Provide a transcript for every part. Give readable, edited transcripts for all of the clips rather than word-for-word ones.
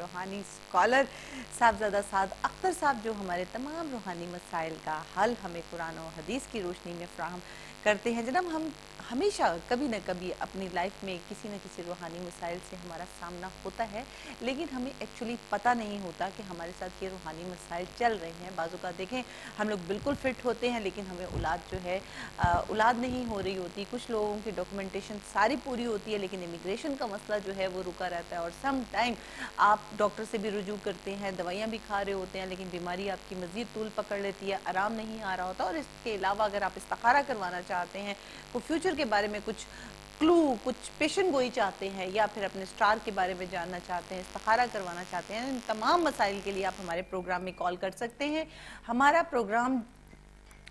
روحانی سکالر صاحبزادہ سعد اختر صاحب جو ہمارے تمام روحانی مسائل کا حل ہمیں قرآن و حدیث کی روشنی میں فراہم کرتے ہیں۔ جناب ہم ہمیشہ کبھی نہ کبھی اپنی لائف میں کسی نہ کسی روحانی مسائل سے ہمارا سامنا ہوتا ہے، لیکن ہمیں ایکچولی پتہ نہیں ہوتا کہ ہمارے ساتھ یہ روحانی مسائل چل رہے ہیں۔ بعض اوقات دیکھیں ہم لوگ بالکل فٹ ہوتے ہیں لیکن ہمیں اولاد جو ہے اولاد نہیں ہو رہی ہوتی، کچھ لوگوں کی ڈاکومنٹیشن ساری پوری ہوتی ہے لیکن امیگریشن کا مسئلہ جو ہے وہ رکا رہتا ہے، اور سم ٹائم آپ ڈاکٹر سے بھی رجوع کرتے ہیں، دوائیاں بھی کھا رہے ہوتے ہیں لیکن بیماری آپ کی مزید طول پکڑ لیتی ہے، آرام نہیں آ رہا ہوتا۔ اور اس کے علاوہ اگر آپ استخارہ کروانا چاہتے ہیں، وہ فیوچر کے بارے میں کچھ کلو، کچھ پیشن گوئی چاہتے ہیں، یا پھر اپنے سٹار کے بارے میں جاننا چاہتے ہیں، استخارہ کروانا چاہتے ہیں، ان تمام مسائل کے لیے آپ ہمارے پروگرام میں کال کر سکتے ہیں۔ ہمارا پروگرام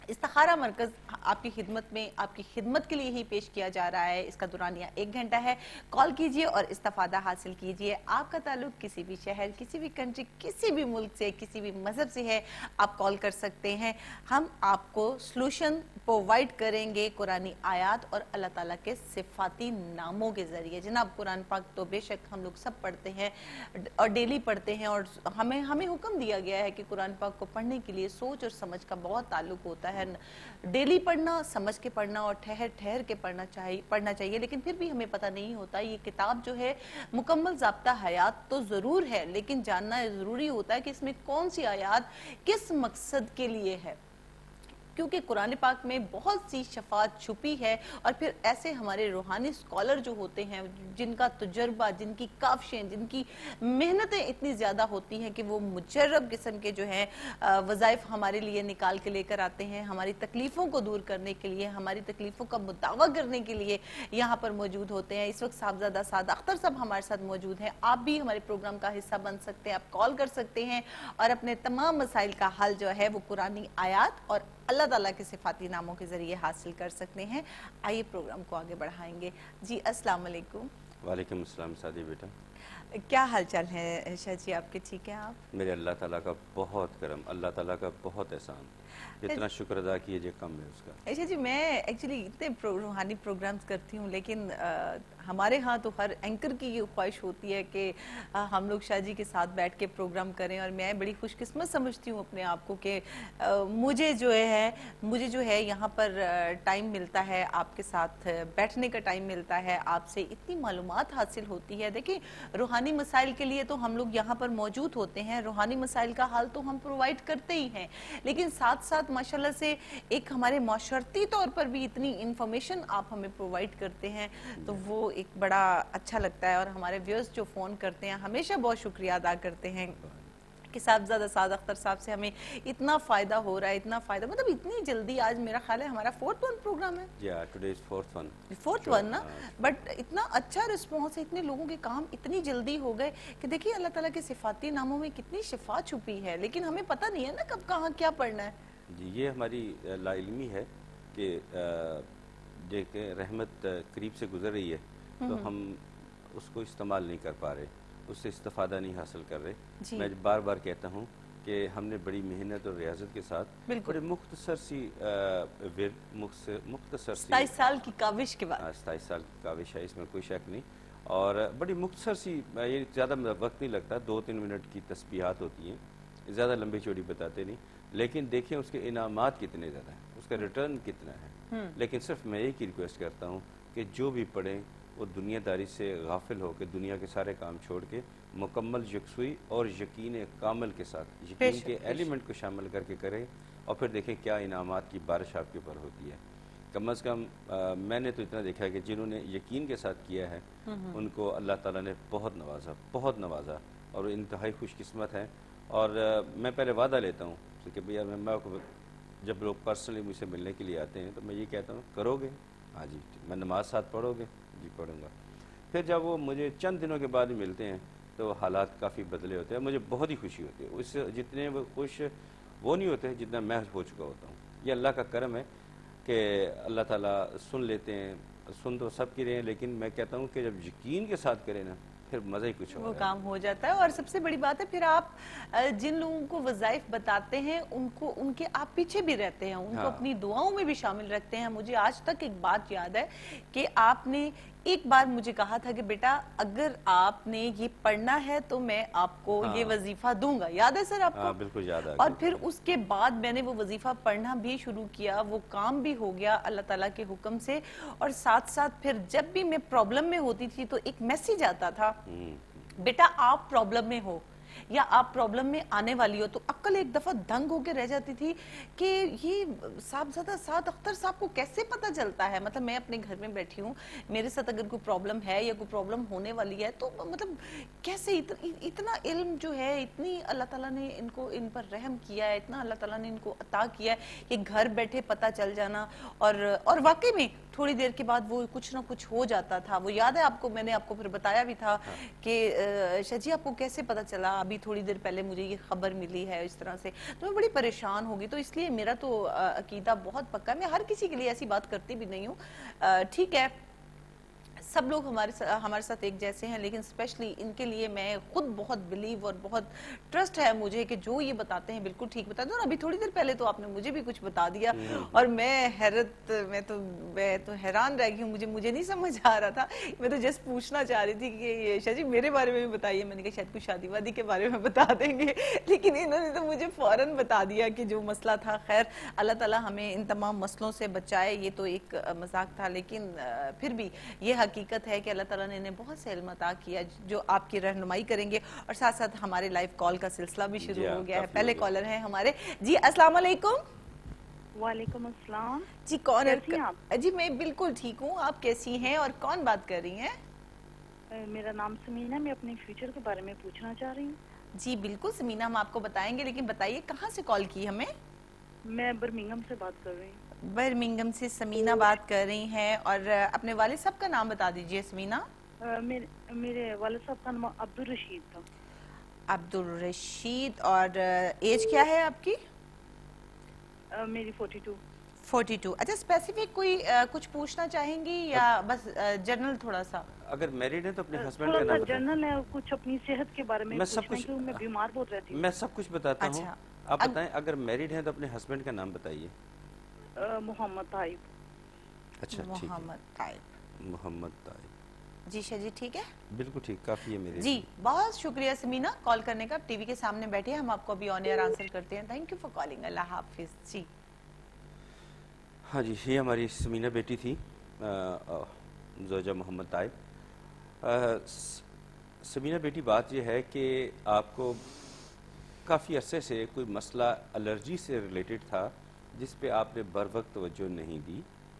استخارہ مرکز آپ کی خدمت میں، آپ کی خدمت کے لیے ہی پیش کیا جا رہا ہے۔ اس کا دورانیہ 1 گھنٹہ ہے۔ کال کیجئے اور استفادہ حاصل کیجئے۔ آپ کا تعلق کسی بھی شہر، کسی بھی کنٹری، کسی بھی ملک سے، کسی بھی مذہب سے ہے، آپ کال کر سکتے ہیں۔ ہم آپ کو سلوشن پرووائیڈ کریں گے قرآنی آیات اور اللہ تعالیٰ کے صفاتی ناموں کے ذریعے۔ جناب قرآن پاک تو بے شک ہم لوگ سب پڑھتے ہیں اور ڈیلی پڑھتے ہیں، اور ہمیں حکم دیا گیا ہے کہ قرآن پاک کو پڑھنے کے لیے سوچ اور سمجھ کا بہت تعلق ہوتا ہے۔ ڈیلی پڑھنا، سمجھ کے پڑھنا اور ٹھہر ٹھہر کے پڑھنا چاہیے، لیکن پھر بھی ہمیں پتہ نہیں ہوتا۔ یہ کتاب جو ہے مکمل ضابطہ حیات تو ضرور ہے، لیکن جاننا ضروری ہوتا ہے کہ اس میں کون سی آیات کس مقصد کے لیے ہے، کیونکہ قرآن پاک میں بہت سی شفاعت چھپی ہے۔ اور پھر ایسے ہمارے روحانی سکالر جو ہوتے ہیں، جن کا تجربہ، جن کی کاوشیں، جن کی محنتیں اتنی زیادہ ہوتی ہیں کہ وہ مجرب قسم کے جو ہیں وظائف ہمارے لیے نکال کے لے کر آتے ہیں، ہماری تکلیفوں کو دور کرنے کے لیے، ہماری تکلیفوں کا مداوع کرنے کے لیے یہاں پر موجود ہوتے ہیں۔ اس وقت صاحبزادہ سعد اختر صاحب ہمارے ساتھ موجود ہیں۔ آپ بھی ہمارے پروگرام کا حصہ بن سکتے ہیں، آپ کال کر سکتے ہیں اور اپنے تمام مسائل کا حل جو ہے وہ قرآنی آیات اور اللہ تعالیٰ کے صفاتی ناموں کے ذریعے حاصل کر سکتے ہیں۔ آئیے پروگرام کو آگے بڑھائیں گے۔ جی السلام علیکم۔ وعلیکم السلام سعدی بیٹا، کیا حال چال ہے شاہ جی آپ کے؟ ٹھیک ہیں آپ؟ میرے اللہ تعالیٰ کا بہت کرم، اللہ تعالیٰ کا بہت احسان، جتنا شکر ادا کیجیے کم ہے اس کا۔ شاہ جی میں ایکچولی اتنے روحانی پروگرامز کرتی ہوں، لیکن ہمارے ہاں تو ہر اینکر کی یہ خواہش ہوتی ہے کہ ہم لوگ شاہ جی کے ساتھ بیٹھ کے پروگرام کریں، اور میں بڑی خوش قسمت سمجھتی ہوں اپنے آپ کو کہ مجھے جو ہے یہاں پر ٹائم ملتا ہے، آپ کے ساتھ بیٹھنے کا ٹائم ملتا ہے، آپ سے اتنی معلومات حاصل ہوتی ہے۔ دیکھیں روحانی مسائل کے لیے تو ہم لوگ یہاں پر موجود ہوتے ہیں، روحانی مسائل کا حل تو ہم پرووائیڈ کرتے ہی ہیں، لیکن ساتھ ساتھ ماشاءاللہ سے ایک ہمارے معاشرتی طور پر بھی اتنی انفارمیشن آپ ہمیں پرووائیڈ کرتے ہیں، تو وہ ایک بڑا اچھا لگتا ہے۔ اور ہمارے ویورز جو فون کرتے ہیں ہمیشہ بہت شکریہ ادا کرتے ہیں کہ صاحبزادہ سعد اختر صاحب سے ہمیں اتنا فائدہ ہو رہا ہے، اتنا فائدہ، مطلب اتنی جلدی۔ آج میرا خیال ہے ہمارا 4th ون پروگرام ہے، today is 4th one, 4th one نا، بٹ اتنا اچھا رسپانس ہے، اتنے لوگوں کے کام اتنی جلدی ہو گئے کہ دیکھیے اللہ تعالیٰ کے صفاتی ناموں میں کتنی شفا چھپی ہے، لیکن ہمیں پتہ نہیں ہے نا کب کہاں کیا پڑھنا ہے۔ جی یہ ہماری لا علمی ہے کہ دیکھیں رحمت قریب سے گزر رہی ہے تو ہم اس کو استعمال نہیں کر پا رہے، اس سے استفادہ نہیں حاصل کر رہے۔ میں بار بار کہتا ہوں کہ ہم نے بڑی محنت اور ریاضت کے ساتھ بڑے مختصر سی مختصر سی 27 سال کی کاوش کے بعد، 27 سال کی کاوش ہے، اس میں کوئی شک نہیں، اور بڑی مختصر سی، یہ زیادہ وقت نہیں لگتا، 2-3 منٹ کی تسبیحات ہوتی ہیں، زیادہ لمبی چوڑی بتاتے نہیں، لیکن دیکھیں اس کے انعامات کتنے زیادہ ہیں، اس کا ریٹرن کتنا ہے۔ لیکن صرف میں ایک ہی ریکویسٹ کرتا ہوں کہ جو بھی پڑھیں وہ دنیا داری سے غافل ہو کے، دنیا کے سارے کام چھوڑ کے مکمل یکسوئی اور یقین کامل کے ساتھ یقین کے ایلیمنٹ کو شامل کر کے کریں، اور پھر دیکھیں کیا انعامات کی بارش آپ کے اوپر ہوتی ہے۔ کم از کم میں نے تو اتنا دیکھا ہے کہ جنہوں نے یقین کے ساتھ کیا ہے ان کو اللہ تعالیٰ نے بہت نوازا، اور وہ انتہائی خوش قسمت ہیں۔ اور میں پہلے وعدہ لیتا ہوں کہ بھیا میں جب لوگ پرسنلی مجھ سے ملنے کے لیے آتے ہیں تو میں یہ کہتا ہوں کرو گے؟ ہاں جی، میں نماز ساتھ پڑھو گے؟ جی پڑھوں گا۔ پھر جب وہ مجھے چند دنوں کے بعد ملتے ہیں تو حالات کافی بدلے ہوتے ہیں، مجھے بہت ہی خوشی ہوتی ہے، اس سے جتنے وہ خوش وہ نہیں ہوتے جتنا میں ہو چکا ہوتا ہوں۔ یہ اللہ کا کرم ہے کہ اللہ تعالیٰ سن لیتے ہیں، سن تو سب کی رہے ہیں، لیکن میں کہتا ہوں کہ جب یقین کے ساتھ کریں نا پھر مزہ ہی کچھ وہ کام ہو جاتا ہے۔ اور سب سے بڑی بات ہے پھر آپ جن لوگوں کو وظائف بتاتے ہیں ان کے آپ پیچھے بھی رہتے ہیں، ان کو اپنی دعاؤں میں بھی شامل رکھتے ہیں۔ مجھے آج تک ایک بات یاد ہے کہ آپ نے ایک بار مجھے کہا تھا کہ بیٹا اگر آپ نے یہ پڑھنا ہے تو میں آپ کو یہ وظیفہ دوں گا، یاد ہے سر آپ کو؟ ہاں بالکل یاد آ اور گیا پھر مجھے۔ اس کے بعد میں نے وہ وظیفہ پڑھنا بھی شروع کیا، وہ کام بھی ہو گیا اللہ تعالیٰ کے حکم سے، اور ساتھ ساتھ پھر جب بھی میں پرابلم میں ہوتی تھی تو ایک میسیج آتا تھا، بیٹا آپ پرابلم میں ہو یا آپ پرابلم میں آنے والی ہو، تو عقل ایک دفعہ دنگ ہو کے رہ جاتی تھی کہ یہ صاحبزادہ سعد اختر صاحب کو کیسے پتہ چلتا ہے؟ مطلب میں اپنے گھر میں بیٹھی ہوں، میرے ساتھ اگر کوئی پرابلم ہے یا کوئی پرابلم ہونے والی ہے تو مطلب کیسے اتنا علم جو ہے، اتنی اللہ تعالیٰ نے ان پر رحم کیا ہے، اتنا اللہ تعالیٰ نے ان کو عطا کیا ہے کہ گھر بیٹھے پتہ چل جانا، اور واقعی میں تھوڑی دیر کے بعد وہ کچھ نہ کچھ ہو جاتا تھا۔ وہ یاد ہے آپ کو، میں نے آپ کو پھر بتایا بھی تھا کہ شاہ جی آپ کو کیسے پتہ چلا؟ ابھی تھوڑی دیر پہلے مجھے یہ خبر ملی ہے، اس طرح سے تو میں بڑی پریشان ہوگی۔ تو اس لیے میرا تو عقیدہ بہت پکا ہے، میں ہر کسی کے لیے ایسی بات کرتی بھی نہیں ہوں۔ ٹھیک ہے، سب لوگ ہمارے ساتھ ایک جیسے ہیں، لیکن اسپیشلی ان کے لیے میں خود بہت بلیو اور بہت ٹرسٹ ہے مجھے کہ جو یہ بتاتے ہیں بالکل ٹھیک بتاتے ہیں۔ اور ابھی تھوڑی دیر پہلے تو آپ نے مجھے بھی کچھ بتا دیا اور میں تو حیران رہ گئی ہوں، مجھے نہیں سمجھ آ رہا تھا۔ میں تو جسٹ پوچھنا چاہ رہی تھی کہ شاہ جی میرے بارے میں بھی بتائیے، میں نے کہا شاید کوئی شادی وادی کے بارے میں بتا دیں گے، لیکن انہوں نے تو مجھے فوراً بتا دیا کہ جو مسئلہ تھا۔ خیر اللہ تعالیٰ ہمیں ان تمام مسئلوں سے بچائے، یہ تو ایک مذاق تھا، لیکن پھر بھی یہ حقیقت ہے کہ اللہ تعالیٰ نے انہیں بہت سے علم عطا کیا جو آپ کی رہنمائی کریں گے۔ اور ساتھ ساتھ ہمارے لائیو کال کا سلسلہ بھی شروع جی ہاں ہو گیا ہے۔ کافی ہو پہلے گیا۔ کالر ہیں ہمارے، جی السلام علیکم۔ وعلیکم السلام۔ جی کون؟ کیسی ہیں آپ؟ جی میں بالکل ٹھیک ہوں، آپ کیسی ہیں اور کون بات کر رہی ہیں؟ میرا نام سمینہ، میں اپنے فیوچر کے بارے میں پوچھنا چاہ رہی ہوں۔ جی بالکل سمینہ، ہم آپ کو بتائیں گے، لیکن بتائیے کہاں سے کال کی ہمیں؟ میں برمنگھم سے بات کر رہی ہوں۔ برمنگھم سے سمینہ بات کر رہی ہیں، اور اپنے والد صاحب کا نام بتا دیجئے سمینہ۔ میرے والد صاحب کا نام عبدالرشید تھا۔ عبدالرشید، اور ایج کیا ہے آپ کی؟ میری 42۔ 42۔ اچھا اسپیسیفک کوئی کچھ پوچھنا چاہیں گی یا بس جنرل تھوڑا سا؟ اگر میریڈ ہیں تو اپنے ہسبینڈ تھوڑا کا سا نام بتائیں۔ جنرل ہے، کچھ اپنی صحت کے بارے میں میں سب پوچھنا ہے کچھ کیونکہ میں بیمار بہت رہتی ہوں۔ میں سب کچھ بتاتا ہوں، اچھا آپ بتائیں اگر میریڈ ہیں تو اپنے ہسبینڈ کا نام بتائیے۔ محمد طائب۔ اچھا ٹھیک ہے، محمد طائب۔ محمد طائب، جی شاہ جی ٹھیک ہے، بالکل ٹھیک، کافی ہے میرے جی لیے۔ بہت شکریہ سمینہ کال کرنے کا۔ ٹی وی کے سامنے بیٹھے، ہم آپ کو ابھی آن ایئر آنسر کرتے ہیں۔ Thank you for calling, Allah حافظ۔ جی ہاں جی، یہ ہماری سمینہ بیٹی تھی، زوجہ محمد طائب۔ سمینہ بیٹی بات یہ ہے کہ آپ کو کافی عرصے سے کوئی مسئلہ الرجی سے ریلیٹڈ تھا جس پہ آپ نے بر وقت توجہ نہیں دی،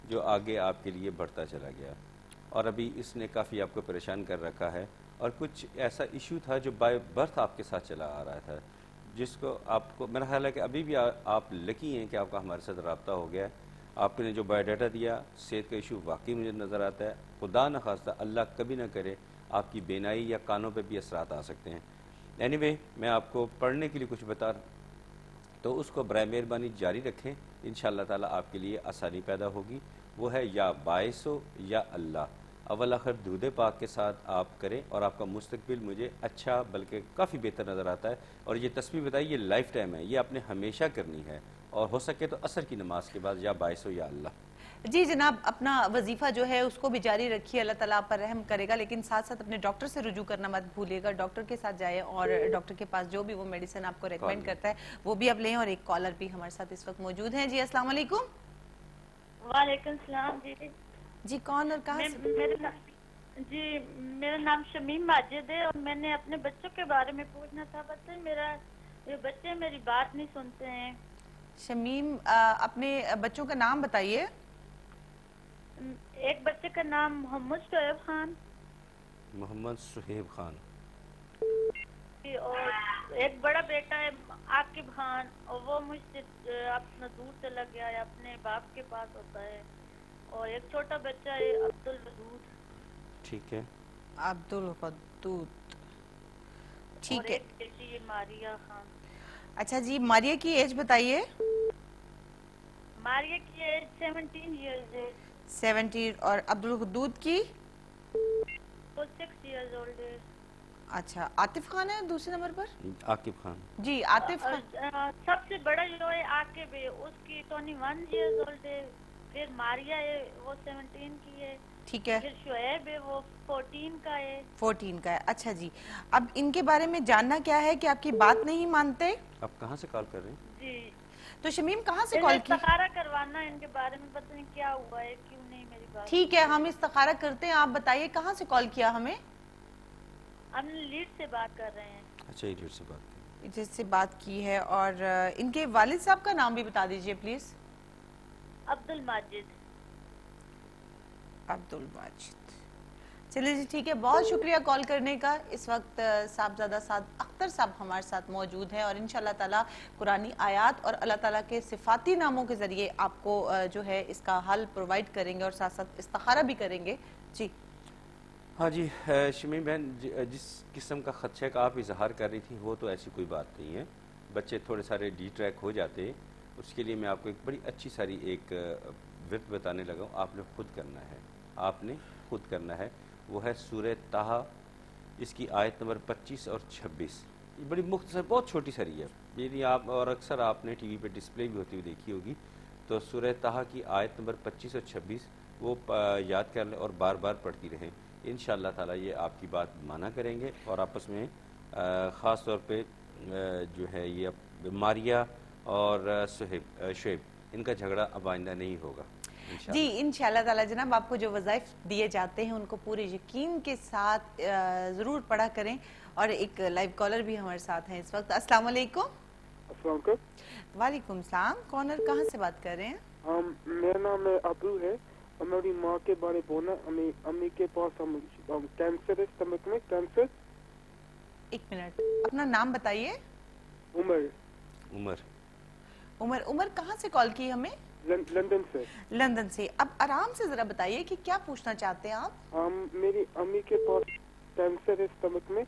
جو آگے آپ کے لیے بڑھتا چلا گیا، اور ابھی اس نے کافی آپ کو پریشان کر رکھا ہے، اور کچھ ایسا ایشو تھا جو بائی برتھ آپ کے ساتھ چلا آ رہا تھا، جس کو آپ کو میرا خیال ہے کہ ابھی بھی آپ لکی ہیں کہ آپ کا ہمارے ساتھ رابطہ ہو گیا ہے۔ آپ نے جو بایو ڈیٹا دیا، صحت کا ایشو واقعی مجھے نظر آتا ہے، خدا نخواستہ اللہ کبھی نہ کرے آپ کی بینائی یا کانوں پہ بھی اثرات آ سکتے ہیں۔ اینی وے میں آپ کو پڑھنے کے لیے کچھ بتا، تو اس کو برائے مہربانی جاری رکھیں، انشاءاللہ تعالیٰ آپ کے لیے آسانی پیدا ہوگی۔ وہ ہے یا باعث ہو یا اللہ، اول آخر درود پاک کے ساتھ آپ کریں، اور آپ کا مستقبل مجھے اچھا بلکہ کافی بہتر نظر آتا ہے۔ اور یہ تسبیح بتائی، یہ لائف ٹائم ہے، یہ آپ نے ہمیشہ کرنی ہے، اور ہو سکے تو عصر کی نماز کے بعد، یا باعث ہو یا اللہ۔ جی جناب، اپنا وظیفہ جو ہے اس کو بھی جاری رکھیے، اللہ تعالیٰ آپ پر رحم کرے گا، لیکن ساتھ ساتھ اپنے ڈاکٹر سے رجوع کرنا مت بھولیے گا۔ ڈاکٹر کے ساتھ جائیں اور ڈاکٹر کے پاس جو بھی وہ میڈیسن آپ کو ریکمینڈ کرتا ہے وہ بھی آپ لیں۔ اور ایک کالر بھی ہمارے ساتھ اس وقت موجود ہیں۔ جی السلام علیکم۔ وعلیکم السلام۔ جی کون اور کہاں سے؟ جی میرا نام شمیم ماجد ہے، اور میں نے اپنے بچوں کے بارے میں پوچھنا تھا۔ بچے میری بات نہیں سنتے ہیں۔ شمیم، اپنے بچوں کا نام بتائیے۔ ایک بچے کا نام محمد شعیب خان، محمد سہیب خان، اور ایک بڑا بیٹا ہے عاقب خان، اور وہ مجھ سے اپنا دور چلا گیا ہے، اپنے باپ کے پاس ہوتا ہے، اور ایک چھوٹا بچہ ہے عبدالودود۔ ٹھیک ہے، عبدالودود، اور ٹھیک ہے۔ ایک بیٹی ہے ماریا خان۔ اچھا جی، ماریہ کی ایج بتائیے۔ ماریا کی ایج 17 ایئرز ہے۔ 17، اور عبدالودود کی؟ وہ 6 ایئرز اولڈ ہے۔ اچھا، عاطف خان ہے دوسرے نمبر پر؟ عاقب خان۔ جی عاطف خان۔ سب سے بڑا جو ہے عاقب ہے، اس کی 21 ایئرز اولڈ ہے۔ پھر ماریا ہے، وہ 17 کی ہے، ठीक है, फिर शुएब है वो 14 का है। 14 का है। अच्छा जी, अब इनके बारे में जानना क्या है कि आपकी बात नहीं मानते। आप कहाँ से कॉल कर रहे हैं? जी तो शमीम कहाँ से मैंने कॉल की? इस्तिखारा करवाना है इनके बारे में, पता नहीं क्या हुआ है, क्यों नहीं मेरी बात। ठीक है, हम इस्तिखारा करते हैं। आप बताइए कहाँ से कॉल किया हमें? हम लीड से बात कर रहे हैं। अच्छा, एडिट से बात करें। जिससे बात की है, और इनके वालिद साहब का नाम भी बता दीजिए प्लीज। अब्दुल माजिद। अब्दुल माजिद। चलिए जी, ठीक है, बहुत शुक्रिया कॉल करने का। इस वक्त साहबजादा साद अख्तर साहब हमारे साथ मौजूद हैं और इंशाल्लाह ताला कुरानी आयात और अल्लाह ताला के सिफाती नामों के ज़रिए आपको जो है इसका हल प्रोवाइड करेंगे और साथ साथ इस्तिखारा भी करेंगे जी। हाँ जी, शमीम बहन, जिस किस्म का खदशे का आप इजहार कर रही थी वो तो ऐसी कोई बात नहीं है। बच्चे थोड़े सारे डिट्रैक हो जाते, उसके लिए मैं आपको एक बड़ी अच्छी सारी एक विर्द बताने लगा हूँ। आपने खुद करना है, आपने खुद करना है। वो है सूरह ताहा, इसकी आयत नंबर 25 और 26। ये बड़ी मुख्तसर, बहुत छोटी सारी है। यदि आप, और अक्सर आपने टीवी पे डिस्प्ले भी होती हुई देखी होगी, तो सूरह ताहा की आयत नंबर 25 और 26 वो याद कर लें और बार बार पढ़ती रहें। इंशाअल्लाह ताला ये आपकी बात माना करेंगे और आपस में ख़ास तौर पे जो है ये मारिया और शुएब इनका झगड़ा अब आइंदा नहीं होगा जी इंशाअल्लाह ताला। जनाब, आपको जो वज़ाइफ दिए जाते हैं उनको पूरे यकीन के साथ ज़रूर पढ़ा करें। और एक लाइव कॉलर भी हमारे साथ हैं इस वक्त। अस्सलाम वालेकुम। अस्सलाम वालेकुम। वालेकुम सलाम। कौन और कहाँ से बात कर रहे हैं? मेरा नाम है अबू है और मेरी माँ के बारे बोलना। अम्मी के पास कैंसर है, स्टमक में कैंसर। एक मिनट, अपना नाम बताइए। उमर। उमर उमर उमर कहाँ से कॉल की हमें? लंदन से। लंदन से। अब आराम से जरा बताइए कि क्या पूछना चाहते हैं आप? मेरी अम्मी के पास कैंसर है, स्टमक में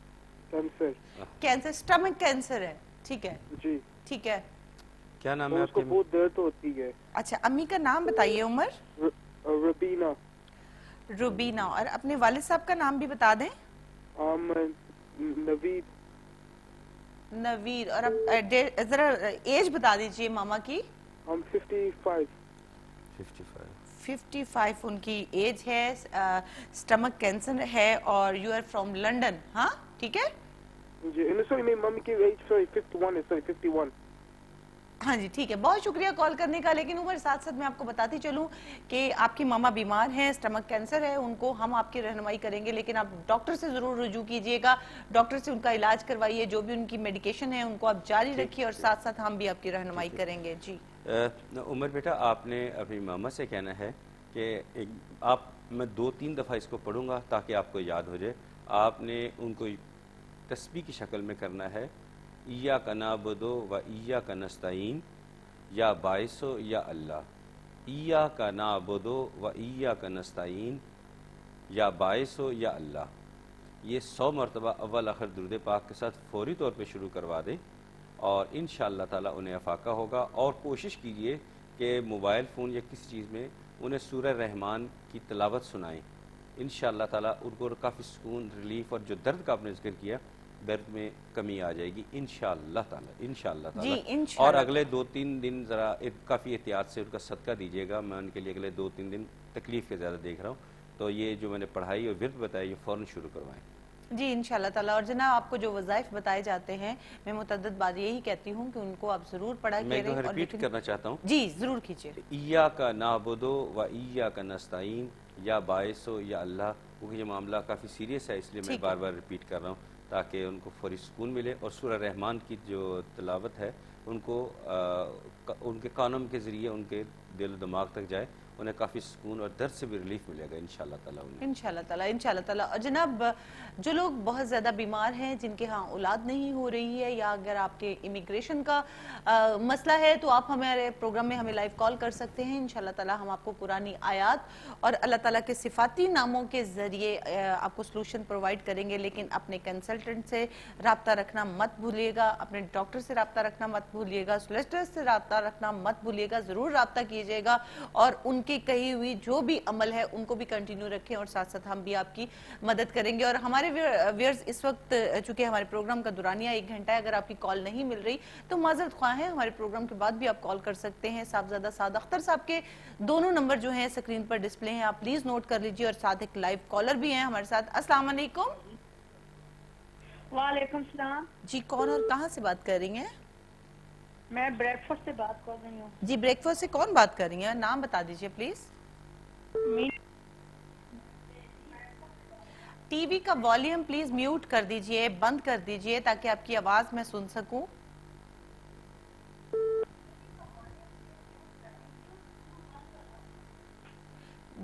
कैंसर। कैंसर, स्टमक कैंसर है, ठीक है जी ठीक है। क्या नाम है उसको आपके? बहुत दर्द होती है। अच्छा, अम्मी का नाम बताइए। उमर? रबीना। रुबीना। और अपने वालिद साहब का नाम भी बता दें। नवीद। नवीर। और अब जरा एज बता दीजिए मामा की। 55। 55 उनकी एज है, स्टमक कैंसर है और यू आर फ्रॉम लंदन। हाँ ठीक है जी। सॉरी, मेरी मम्मी की एज 51 है। 51। हाँ जी, ठीक है। बहुत शुक्रिया कॉल करने का। लेकिन उमर, साथ साथ मैं आपको बताती चलूं कि आपकी मामा बीमार हैं, स्टमक कैंसर है, उनको हम आपकी रहनुमाई करेंगे, लेकिन आप डॉक्टर से जरूर रुजू कीजिएगा। डॉक्टर से उनका इलाज करवाइए, जो भी उनकी मेडिकेशन है उनको आप जारी रखिए और साथ साथ हम भी आपकी रहनुमाई करेंगे जी। उमर बेटा, आपने अपनी मामा से कहना है कि मैं 2-3 दफ़ा इसको पढ़ूंगा ताकि आपको याद हो जाए। आपने उनको तस्बीह की शक्ल में करना है। इया का नाबुदो व इया का नस्ताइन, या बाइसो या अल्लाह। इया का नाबुदो व इया का नस्ताइन, या बाइसो या अल्लाह। ये 100 मरतबा अव्वल आखिर दुरूद पाक के साथ फौरी तौर पे शुरू करवा दें और इंशाअल्लाह ताला उन्हें अफाका होगा। और कोशिश कीजिए कि मोबाइल फ़ोन या किसी चीज़ में उन्हें सूरह रहमान की तिलावत सुनाएं। इंशाअल्लाह ताला उनको काफ़ी सुकून, रिलीफ और जो दर्द का आपने जिक्र किया, दर्द में कमी आ जाएगी इंशाअल्लाह ताला। इंशाअल्लाह ताला। और अगले 2-3 दिन ज़रा काफ़ी एहतियात से उनका सदका दीजिएगा। मैं उनके लिए अगले 2-3 दिन तकलीफ़ के ज़्यादा देख रहा हूँ, तो ये जो मैंने पढ़ाई और विर्द बताई ये फ़ौरन शुरू करवाएं जी इंशाअल्लाह ताला। और जनाब, आपको जो वज़ाइफ बताए जाते हैं, मैं मुतअद्दिद बार यही कहती हूँ कि उनको आप जरूर पढ़ा मैं करें। और रिपीट करना चाहता हूँ जी जरूर कीजिए। इया का नाबुदो व इया का नस्ताइन, या बाइसो या अल्लाह। क्योंकि ये मामला काफ़ी सीरियस है, इसलिए मैं बार बार रिपीट कर रहा हूँ ताकि उनको फौरी सुकून मिले। और सूरह रहमान की जो तिलावत है उनको उनके कानों के ज़रिए उनके दिल दिमाग तक जाए, उन्हें काफ़ी सुकून और दर्द से भी रिलीफ मिलेगा इंशाअल्लाह ताला उन्हें। इंशाअल्लाह ताला, इंशाअल्लाह ताला। और जनाब, जो लोग बहुत ज़्यादा बीमार हैं, जिनके यहाँ औलाद नहीं हो रही है, या अगर आपके इमिग्रेशन का मसला है, तो आप हमारे प्रोग्राम में हमें लाइव कॉल कर सकते हैं। इंशाअल्लाह ताला हम आपको कुरानी आयात और अल्लाह ताला के सिफाती नामों के ज़रिए आपको सलूशन प्रोवाइड करेंगे। लेकिन अपने कंसल्टेंट से रब्ता रखना मत भूलिएगा, अपने डॉक्टर से रब्ता रखना मत भूलिएगा, सोलिसिटर से रब्ता रखना मत भूलिएगा। ज़रूर रब्ता कीजिएगा और उनकी उनकी कही हुई जो भी अमल है उनको भी कंटिन्यू रखें और साथ साथ हम भी आपकी मदद करेंगे। और हमारे व्यूअर्स इस वक्त चूंकि हमारे प्रोग्राम का दुरानिया 1 घंटा है, अगर आपकी कॉल नहीं मिल रही तो माजरत ख्वाह हैं, हमारे प्रोग्राम के बाद भी आप कॉल कर सकते हैं। साहबजादा साद अख्तर साहब के दोनों नंबर जो हैं स्क्रीन पर डिस्प्ले हैं, आप प्लीज नोट कर लीजिए। और साथ एक लाइव कॉलर भी हैं हमारे साथ। अस्सलाम वालेकुम। वालेकुम सलाम। जी, कौन और कहाँ से बात कर रही हैं? मैं ब्रेडफोर्ड से बात कर रही हूँ। जी, ब्रेकफास्ट से कौन बात कर रही हैं? नाम बता दीजिए प्लीज। टीवी का वॉल्यूम प्लीज म्यूट कर दीजिए, बंद कर दीजिए ताकि आपकी आवाज मैं सुन सकूं।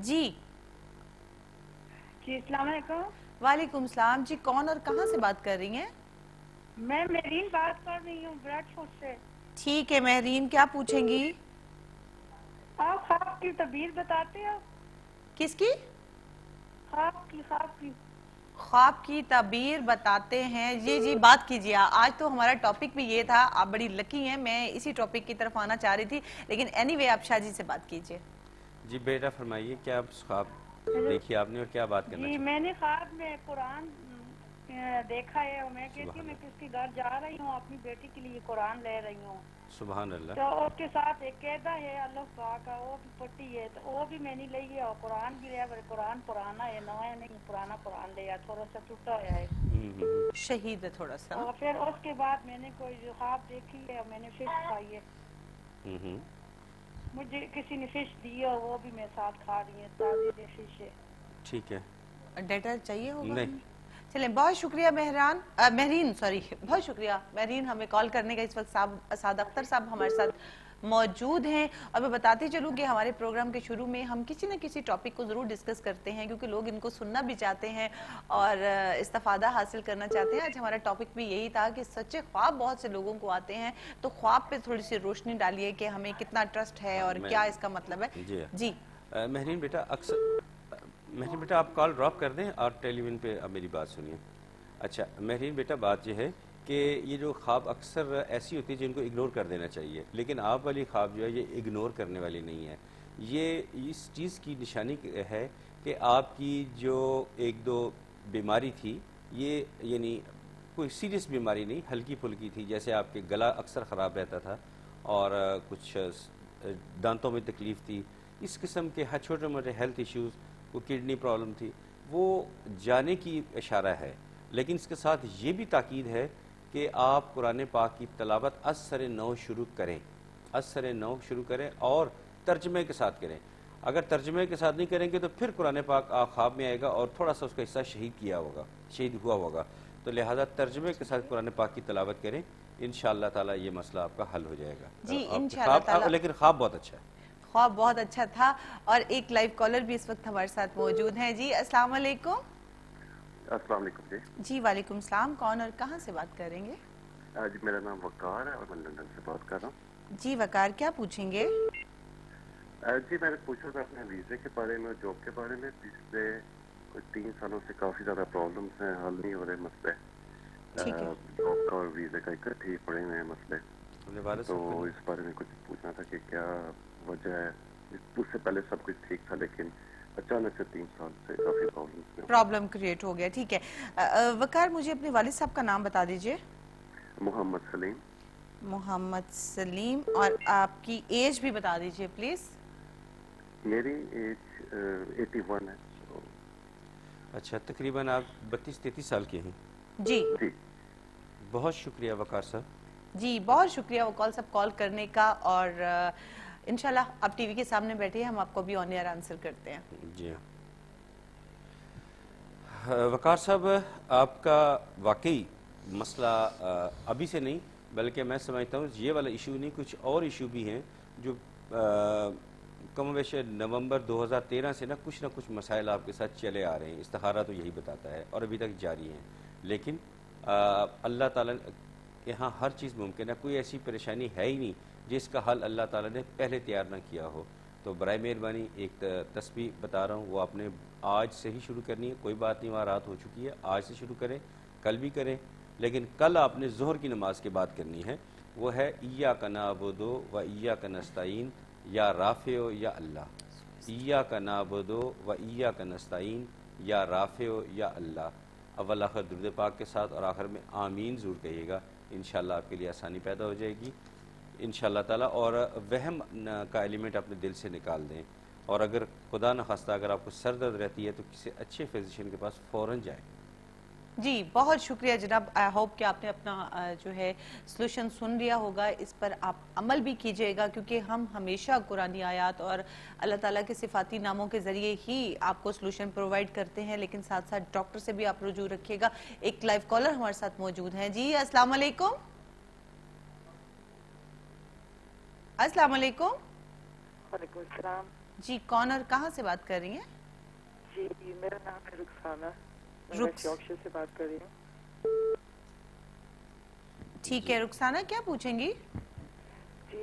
जी जी अस्सलाम वालेकुम। वालेकुम सलाम। जी, कौन और कहाँ से बात कर रही हैं? मैं मेरीन बात कर रही हूँ ब्रेडफोर्ड से। ठीक है महरीन, क्या पूछेंगी? आप ख्वाब की तबीर बताते हो? किसकी? ख्वाब की ख्वाब की ताबीर बताते हैं। जी बात कीजिए। आज तो हमारा टॉपिक भी ये था, आप बड़ी लकी हैं, मैं इसी टॉपिक की तरफ आना चाह रही थी, लेकिन एनीवे आप शाहजी से बात कीजिए। जी बेटा फरमाइए, क्या आप ख्वाब देखिए आपने और क्या बात करना जी चाहिए? मैंने ख्वाब में कुरान देखा है और मैं कहती हूँ मैं किसके घर जा रही हूँ, अपनी बेटी के लिए कुरान ले रही हूँ। सुभान अल्लाह। तो उसके साथ एक कैदा है अल्लाह पाक का, वो भी पट्टी है, तो वो भी मैंने ली है और कुरान भी लिया। कुरान पुराना है, नया नहीं, पुराना कुरान लिया, थोड़ा सा टूटा हुआ है, शहीद है थोड़ा सा। और फिर उसके बाद मैंने कोई ख्वाब देखी है और मैंने फिश खाई है। मुझे किसी ने फिश दी है, वो भी मैं साथ खा रही हूँ, ताज़ी फिश है। ठीक है। डेटा चाहिए होगा? नहीं। चलें, बहुत शुक्रिया महरीन, बहुत शुक्रिया महरीन हमें कॉल करने का। इस वक्त साद अख्तर साहब हमारे साथ मौजूद हैं। और मैं बताती चलूँ कि हमारे प्रोग्राम के शुरू में हम किसी न किसी टॉपिक को ज़रूर डिस्कस करते हैं, क्योंकि लोग इनको सुनना भी चाहते हैं और इस्तेफादा हासिल करना चाहते हैं। आज हमारा टॉपिक भी यही था कि सच्चे ख्वाब बहुत से लोगों को आते हैं, तो ख्वाब पे थोड़ी सी रोशनी डालिए कि हमें कितना ट्रस्ट है और क्या इसका मतलब है। जी महरीन बेटा आप कॉल ड्रॉप कर दें और टेलीविजन पे अब मेरी बात सुनिए। अच्छा महरीन बेटा, बात यह है कि ये जो ख्वाब अक्सर ऐसी होती है जिनको इग्नोर कर देना चाहिए, लेकिन आप वाली ख्वाब जो है ये इग्नोर करने वाली नहीं है। ये इस चीज़ की निशानी है कि आपकी जो 1-2 बीमारी थी, ये यानी कोई सीरियस बीमारी नहीं, हल्की फुल्की थी। जैसे आपके गला अक्सर ख़राब रहता था और कुछ दांतों में तकलीफ़ थी, इस किस्म के हर छोटे मोटे हेल्थ इश्यूज़, वो किडनी प्रॉब्लम थी, वो जाने की इशारा है। लेकिन इसके साथ ये भी ताकीद है कि आप कुरान पाक की तलावत असर नौ शुरू करें और तर्जमे के साथ करें। अगर तर्जमे के साथ नहीं करेंगे तो फिर कुरान पाक ख्वाब में आएगा और थोड़ा सा उसका हिस्सा शहीद हुआ होगा। तो लिहाजा तर्जमे के साथ कुरान पाक की तलावत करें, इंशाअल्लाह ताला ये मसला आपका हल हो जाएगा। जी इंशाअल्लाह ताला। लेकिन ख्वाब बहुत अच्छा है। ख्वाब बहुत अच्छा था। और एक लाइव कॉलर भी इस वक्त हमारे साथ मौजूद हैं। जी अस्सलाम वालेकुम। अस्सलाम वालेकुम जी। जी वालेकुम सलाम। कौन और कहाँ से बात करेंगे? जी मेरा नाम वकार है और मैं लंदन से बात कर रहा हूँ। जी वकार, क्या पूछेंगे? जी मैंने पूछा था अपने वीज़े के बारे में, जॉब के बारे में। पिछले कोई 3 सालों से काफ़ी ज़्यादा प्रॉब्लम्स हैं, हल नहीं हो रहे मसले। जॉब का और वीज़े का इकट्ठे ही पड़े हुए हैं मसले। तो इस बारे में कुछ पूछना था कि क्या वजह है। उससे पहले सब कुछ ठीक था, लेकिन अचानक से 3 साल से काफ़ी प्रॉब्लम क्रिएट हो गया। ठीक है वकार, मुझे अपने वालिद साहब का नाम बता दीजिए। मोहम्मद सलीम। मोहम्मद सलीम। और आपकी एज भी बता दीजिए प्लीज। मेरी एज 81 है। अच्छा, तकरीबन आप 32-33 साल के हैं? जी बहुत शुक्रिया वकार साहब। जी बहुत शुक्रिया वकार साहब कॉल करने का। और इंशाल्लाह आप टीवी के सामने बैठे, हम आपको भी ऑन एयर आंसर करते हैं। जी हाँ वकार साहब, आपका वाकई मसला अभी से नहीं, बल्कि मैं समझता हूँ ये वाला इशू नहीं, कुछ और इशू भी हैं जो कम बेश नवंबर 2013 से ना कुछ मसाइल आपके साथ चले आ रहे हैं। इस्तिखारा तो यही बताता है और अभी तक जारी हैं। लेकिन अल्लाह ताला के यहाँ हर चीज़ मुमकिन है। कोई ऐसी परेशानी है ही नहीं जिसका हल अल्लाह ताला ने पहले तैयार ना किया हो। तो बराए मेहरबानी एक तस्बीह बता रहा हूँ, वो आपने आज से ही शुरू करनी है। कोई बात नहीं, वहाँ रात हो चुकी है, आज से शुरू करें, कल भी करें, लेकिन कल आपने ज़ोहर की नमाज के बाद करनी है। वो है इय्याका नअबुदु व इय्याका नस्तईन, या राफ़िओ या अल्लाह। इय्याका नअबुदु व इय्याका नस्तईन, या राफ़िओ या अल्लाह। अव्वल आखिर दुरूद पाक के साथ और आखिर में आमीन ज़रूर कहिएगा, इंशाअल्लाह आपके लिए आसानी पैदा हो जाएगी इंशाअल्लाह ताला। और वहम का एलिमेंट अपने दिल से निकाल दें, और अगर खुदा न खास्ता अगर आपको सर दर्द रहती है तो किसी अच्छे फिजिशियन के पास फ़ौरन जाएं। जी बहुत शुक्रिया जनाब। आई होप कि आपने अपना जो है सलूशन सुन लिया होगा, इस पर आप अमल भी कीजिएगा, क्योंकि हम हमेशा कुरानी आयात और अल्लाह ताला के सिफाती नामों के ज़रिए ही आपको सलूशन प्रोवाइड करते हैं, लेकिन साथ साथ डॉक्टर से भी आप रुजू रखिएगा। एक लाइव कॉलर हमारे साथ मौजूद हैं। जी अस्सलाम वालेकुम। अस्सलाम वालेकुम। वालेकुम सलाम। जी कौन और कहाँ से बात कर रही हैं? जी मेरा नाम है रुखसाना, मैं रुख- यॉर्कशायर से बात कर रही हूँ। ठीक है रुखसाना, क्या पूछेंगी? जी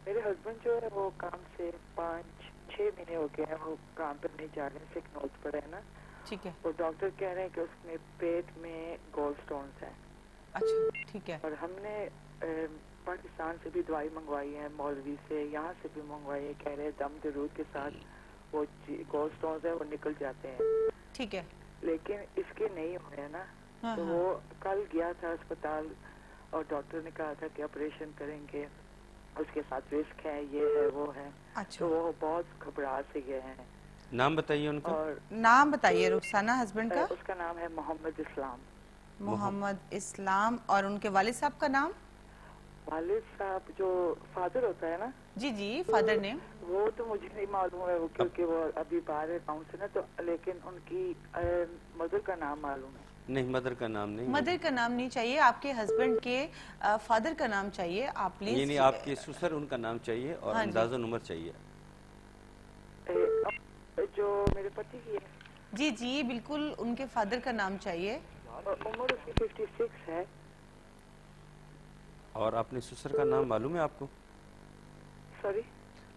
मेरे हस्बैंड जो है वो काम से 5-6 महीने हो गए हैं, वो काम पर नहीं जा रहे हैं, सिक नोज पर है ना। ठीक है। और डॉक्टर कह रहे हैं कि उसमें पेट में गोल्ड स्टोन्स हैं। अच्छा ठीक है। और हमने पाकिस्तान से भी दवाई मंगवाई है, मौलवी से, यहाँ से भी मंगवाई है, कह रहे हैं दम दरूद के साथ वो गोल्ड स्टोन्स है वो निकल जाते हैं। ठीक है। लेकिन इसके नहीं हुए हैं ना। हाँ, तो हाँ। वो कल गया था अस्पताल और डॉक्टर ने कहा था कि ऑपरेशन करेंगे, उसके साथ रिस्क है, ये है वो है। अच्छा तो वो बहुत घबरा से गए हैं। नाम बताइए उनका। और नाम बताइए रुखसाना हस्बैंड का। उसका नाम है मोहम्मद इस्लाम। मोहम्मद इस्लाम। और उनके वालिद साहब का नाम? वालिद साहब जो फादर होता है ना, जी जी फादर नेम। वो तो मुझे नहीं मालूम है, वो क्योंकि वो अभी बाहर है गाँव से ना, तो लेकिन उनकी मदर का नाम मालूम है। नहीं, मदर का नाम नहीं। मदर का नाम नहीं चाहिए, आपके हस्बैंड के फादर का नाम चाहिए आप प्लीज। ये नहीं, आपके ससुर उनका नाम चाहिए और हाँ जी। अंदाज़न उम्र चाहिए। जो मेरे पति की है, जी जी बिल्कुल उनके फादर का नाम चाहिए। उम्र उसकी 56 है। और अपने ससुर का नाम मालूम है आपको? सॉरी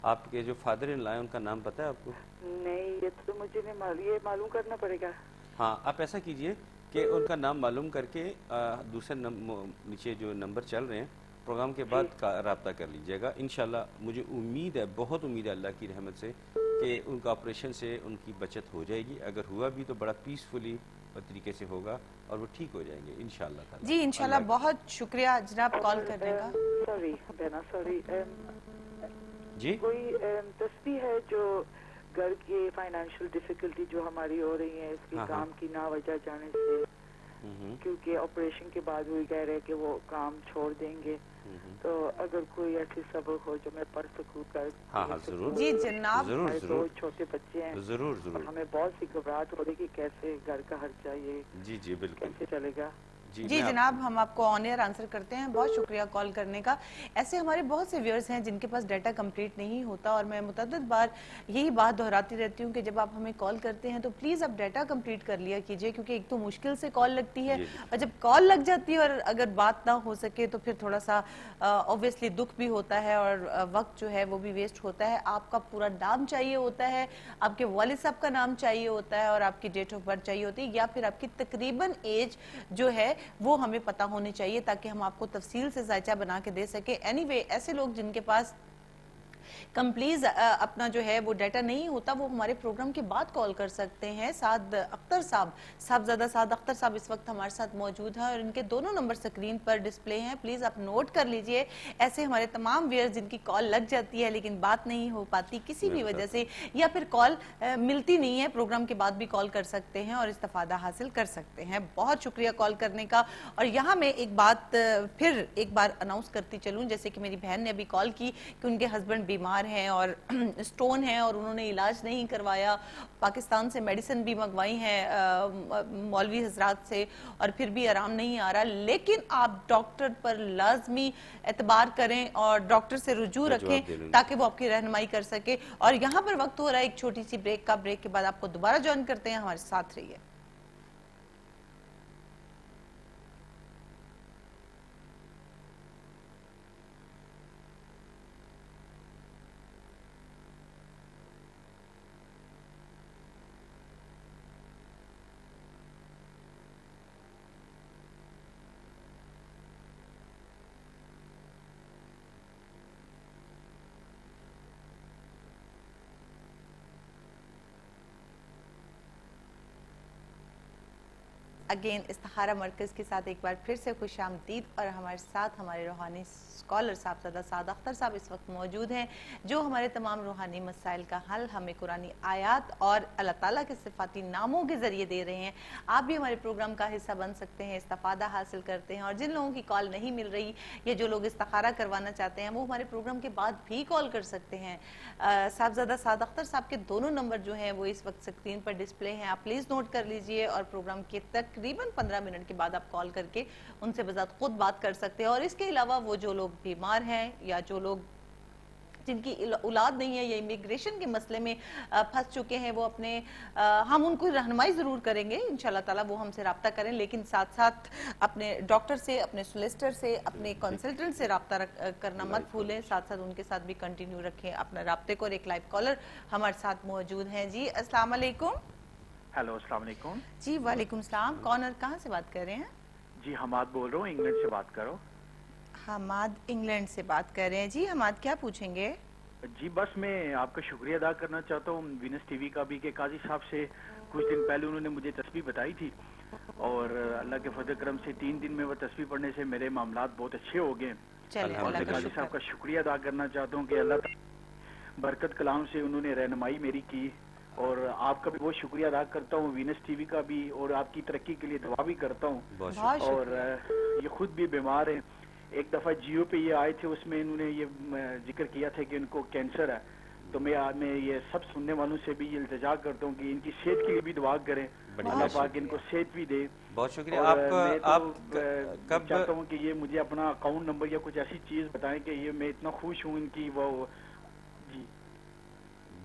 आपके जो फादर इन लॉ हैं उनका नाम पता है आपको? नहीं, ये तो मुझे नहीं मालूम, ये मालूम करना पड़ेगा। हाँ, आप ऐसा कीजिए कि उनका नाम मालूम करके दूसरे नीचे जो नंबर चल रहे हैं प्रोग्राम के बाद का रब्ता कर लीजिएगा। इंशाल्लाह मुझे उम्मीद है, बहुत उम्मीद है अल्लाह की रहमत से कि उनका ऑपरेशन से उनकी बचत हो जाएगी। अगर हुआ भी तो बड़ा पीसफुली तरीके से होगा और वो ठीक हो जाएंगे इंशाल्लाह ताला। जी इंशाल्लाह। बहुत शुक्रिया जनाब कॉल करने का। सॉरी बहना, सॉरी। जी कोई तस्वीर है जो घर की फाइनेंशियल डिफिकल्टी जो हमारी हो रही है इसकी हाँ, काम की ना वजह जाने से, क्योंकि ऑपरेशन के बाद वो कह रहे कि वो काम छोड़ देंगे, तो अगर कोई ऐसी सबक हो जो मैं पढ़ सकूँ कर। हाँ हाँ जरूर जी जनाब। जरूर हमारे दो जरूर छोटे बच्चे हैं जरूर और जरूर। हमें बहुत सी घबराहट हो रही कि कैसे घर का खर्चा ये जी जी बिल्कुल। कैसे चलेगा। जी मैं जनाब हम आपको ऑन एयर आंसर करते हैं। बहुत शुक्रिया कॉल करने का। ऐसे हमारे बहुत से व्यूअर्स हैं जिनके पास डाटा कंप्लीट नहीं होता, और मैं मुतअद्दिद बार यही बात दोहराती रहती हूँ कि जब आप हमें कॉल करते हैं तो प्लीज़ आप डाटा कंप्लीट कर लिया कीजिए, क्योंकि एक तो मुश्किल से कॉल लगती है, और जब कॉल लग जाती है और अगर बात ना हो सके तो फिर थोड़ा सा ऑब्वियसली दुख भी होता है और वक्त जो है वो भी वेस्ट होता है। आपका पूरा नाम चाहिए होता है, आपके वालिद साहब का नाम चाहिए होता है, और आपकी डेट ऑफ बर्थ चाहिए होती है, या फिर आपकी तकरीबन एज जो है वो हमें पता होनी चाहिए, ताकि हम आपको तफसील से जायचा बना के दे सके। एनीवे ऐसे लोग जिनके पास कंप्लीट अपना जो है वो डाटा नहीं होता, वो हमारे प्रोग्राम के बाद कॉल कर सकते हैं। साद अख्तर साहब, साहबजादा साद अख्तर साहब इस वक्त हमारे साथ मौजूद हैं और इनके दोनों नंबर स्क्रीन पर डिस्प्ले हैं। प्लीज़ आप नोट कर लीजिए। ऐसे हमारे तमाम व्यूअर्स जिनकी कॉल लग जाती है लेकिन बात नहीं हो पाती किसी भी वजह से, या फिर कॉल मिलती नहीं है, प्रोग्राम के बाद भी कॉल कर सकते हैं और इस्तेफादा हासिल कर सकते हैं। बहुत शुक्रिया कॉल करने का। और यहाँ मैं एक बात फिर एक बार अनाउंस करती चलूँ, जैसे कि मेरी बहन ने अभी कॉल की कि उनके हस्बैंड बीमार हैं और स्टोन है और उन्होंने इलाज नहीं करवाया, पाकिस्तान से मेडिसिन भी मंगवाई हैं मौलवी हजरात से, और फिर भी आराम नहीं आ रहा। लेकिन आप डॉक्टर पर लाजमी एतबार करें और डॉक्टर से रुजू रखें ताकि वो आपकी रहनुमाई कर सके। और यहाँ पर वक्त हो रहा है एक छोटी सी ब्रेक का। ब्रेक के बाद आपको दोबारा ज्वाइन करते हैं, हमारे साथ रहिए। अगेन इस्तिखारा मरकज़ के साथ एक बार फिर से खुशामदीद। और हमारे साथ हमारे रूहानी स्कॉलर साहबजादा साद अख्तर साहब इस वक्त मौजूद हैं, जो हमारे तमाम रूहानी मसाइल का हल हमें कुरानी आयात और अल्लाह ताला के सिफाती नामों के ज़रिए दे रहे हैं। आप भी हमारे प्रोग्राम का हिस्सा बन सकते हैं, इस्तिफादा हासिल करते हैं। और जिन लोगों की कॉल नहीं मिल रही या जो लोग इस्तिखारा करवाना चाहते हैं, वो हमारे प्रोग्राम के बाद भी कॉल कर सकते हैं। साहबजादा साद अख्तर साहब के दोनों नंबर जो हैं वो इस वक्त स्क्रीन पर डिस्प्ले हैं, आप प्लीज़ नोट कर लीजिए। और प्रोग्राम के तकरीबन 15 मिनट के बाद आप कॉल करके उनसे बजात खुद बात कर सकते हैं। और इसके अलावा वो जो लोग बीमार हैं या जो लोग जिनकी औलाद नहीं है या इमिग्रेशन के मसले में फंस चुके हैं, वो अपने हम उनको रहनुमाई ज़रूर करेंगे इंशाल्लाह ताला, वो हमसे रब्ता करें। लेकिन साथ साथ अपने डॉक्टर से, अपने सोलिसिटर से, अपने कंसल्टेंट से रब्ता करना मत भूलें। साथ साथ उनके साथ भी कंटिन्यू रखें अपना रब्ते को। और एक लाइव कॉलर हमारे साथ मौजूद हैं। जी अस्सलाम वालेकुम। हेलो अस्सलाम वालेकुम। जी वालेकुम सलाम। कौन और कहाँ से बात कर रहे हैं? जी हमाद बोल रहा हूँ, इंग्लैंड से बात करो। हमाद इंग्लैंड से बात कर रहे हैं। जी हमाद क्या पूछेंगे? जी बस मैं आपका शुक्रिया अदा करना चाहता हूँ वीनस टीवी का भी, कि काजी साहब से कुछ दिन पहले उन्होंने मुझे तस्बीह बताई थी और अल्लाह के फजल करम से 3 दिन में वो तस्बीह पढ़ने से मेरे मामलात बहुत अच्छे हो गए। और काजी साहब का शुक्रिया अदा करना चाहता हूँ कि अल्लाह बरकत कलाम से उन्होंने रहनुमाई मेरी की। और आपका भी बहुत शुक्रिया अदा करता हूँ, वीनस टीवी का भी, और आपकी तरक्की के लिए दुआ भी करता हूँ। और ये खुद भी बीमार है। एक दफ़ा जियो पे ये आए थे, उसमें इन्होंने ये जिक्र किया था कि इनको कैंसर है। तो मैं ये सब सुनने वालों से भी ये इल्तिजा करता हूँ कि इनकी सेहत के लिए भी दुआ करें, अल्लाह पाक इनको सेहत भी दे। बहुत शुक्रिया। आप कब चाहता हूँ कि ये मुझे अपना अकाउंट नंबर या कुछ ऐसी चीज बताएं कि ये मैं इतना खुश हूँ इनकी वो। जी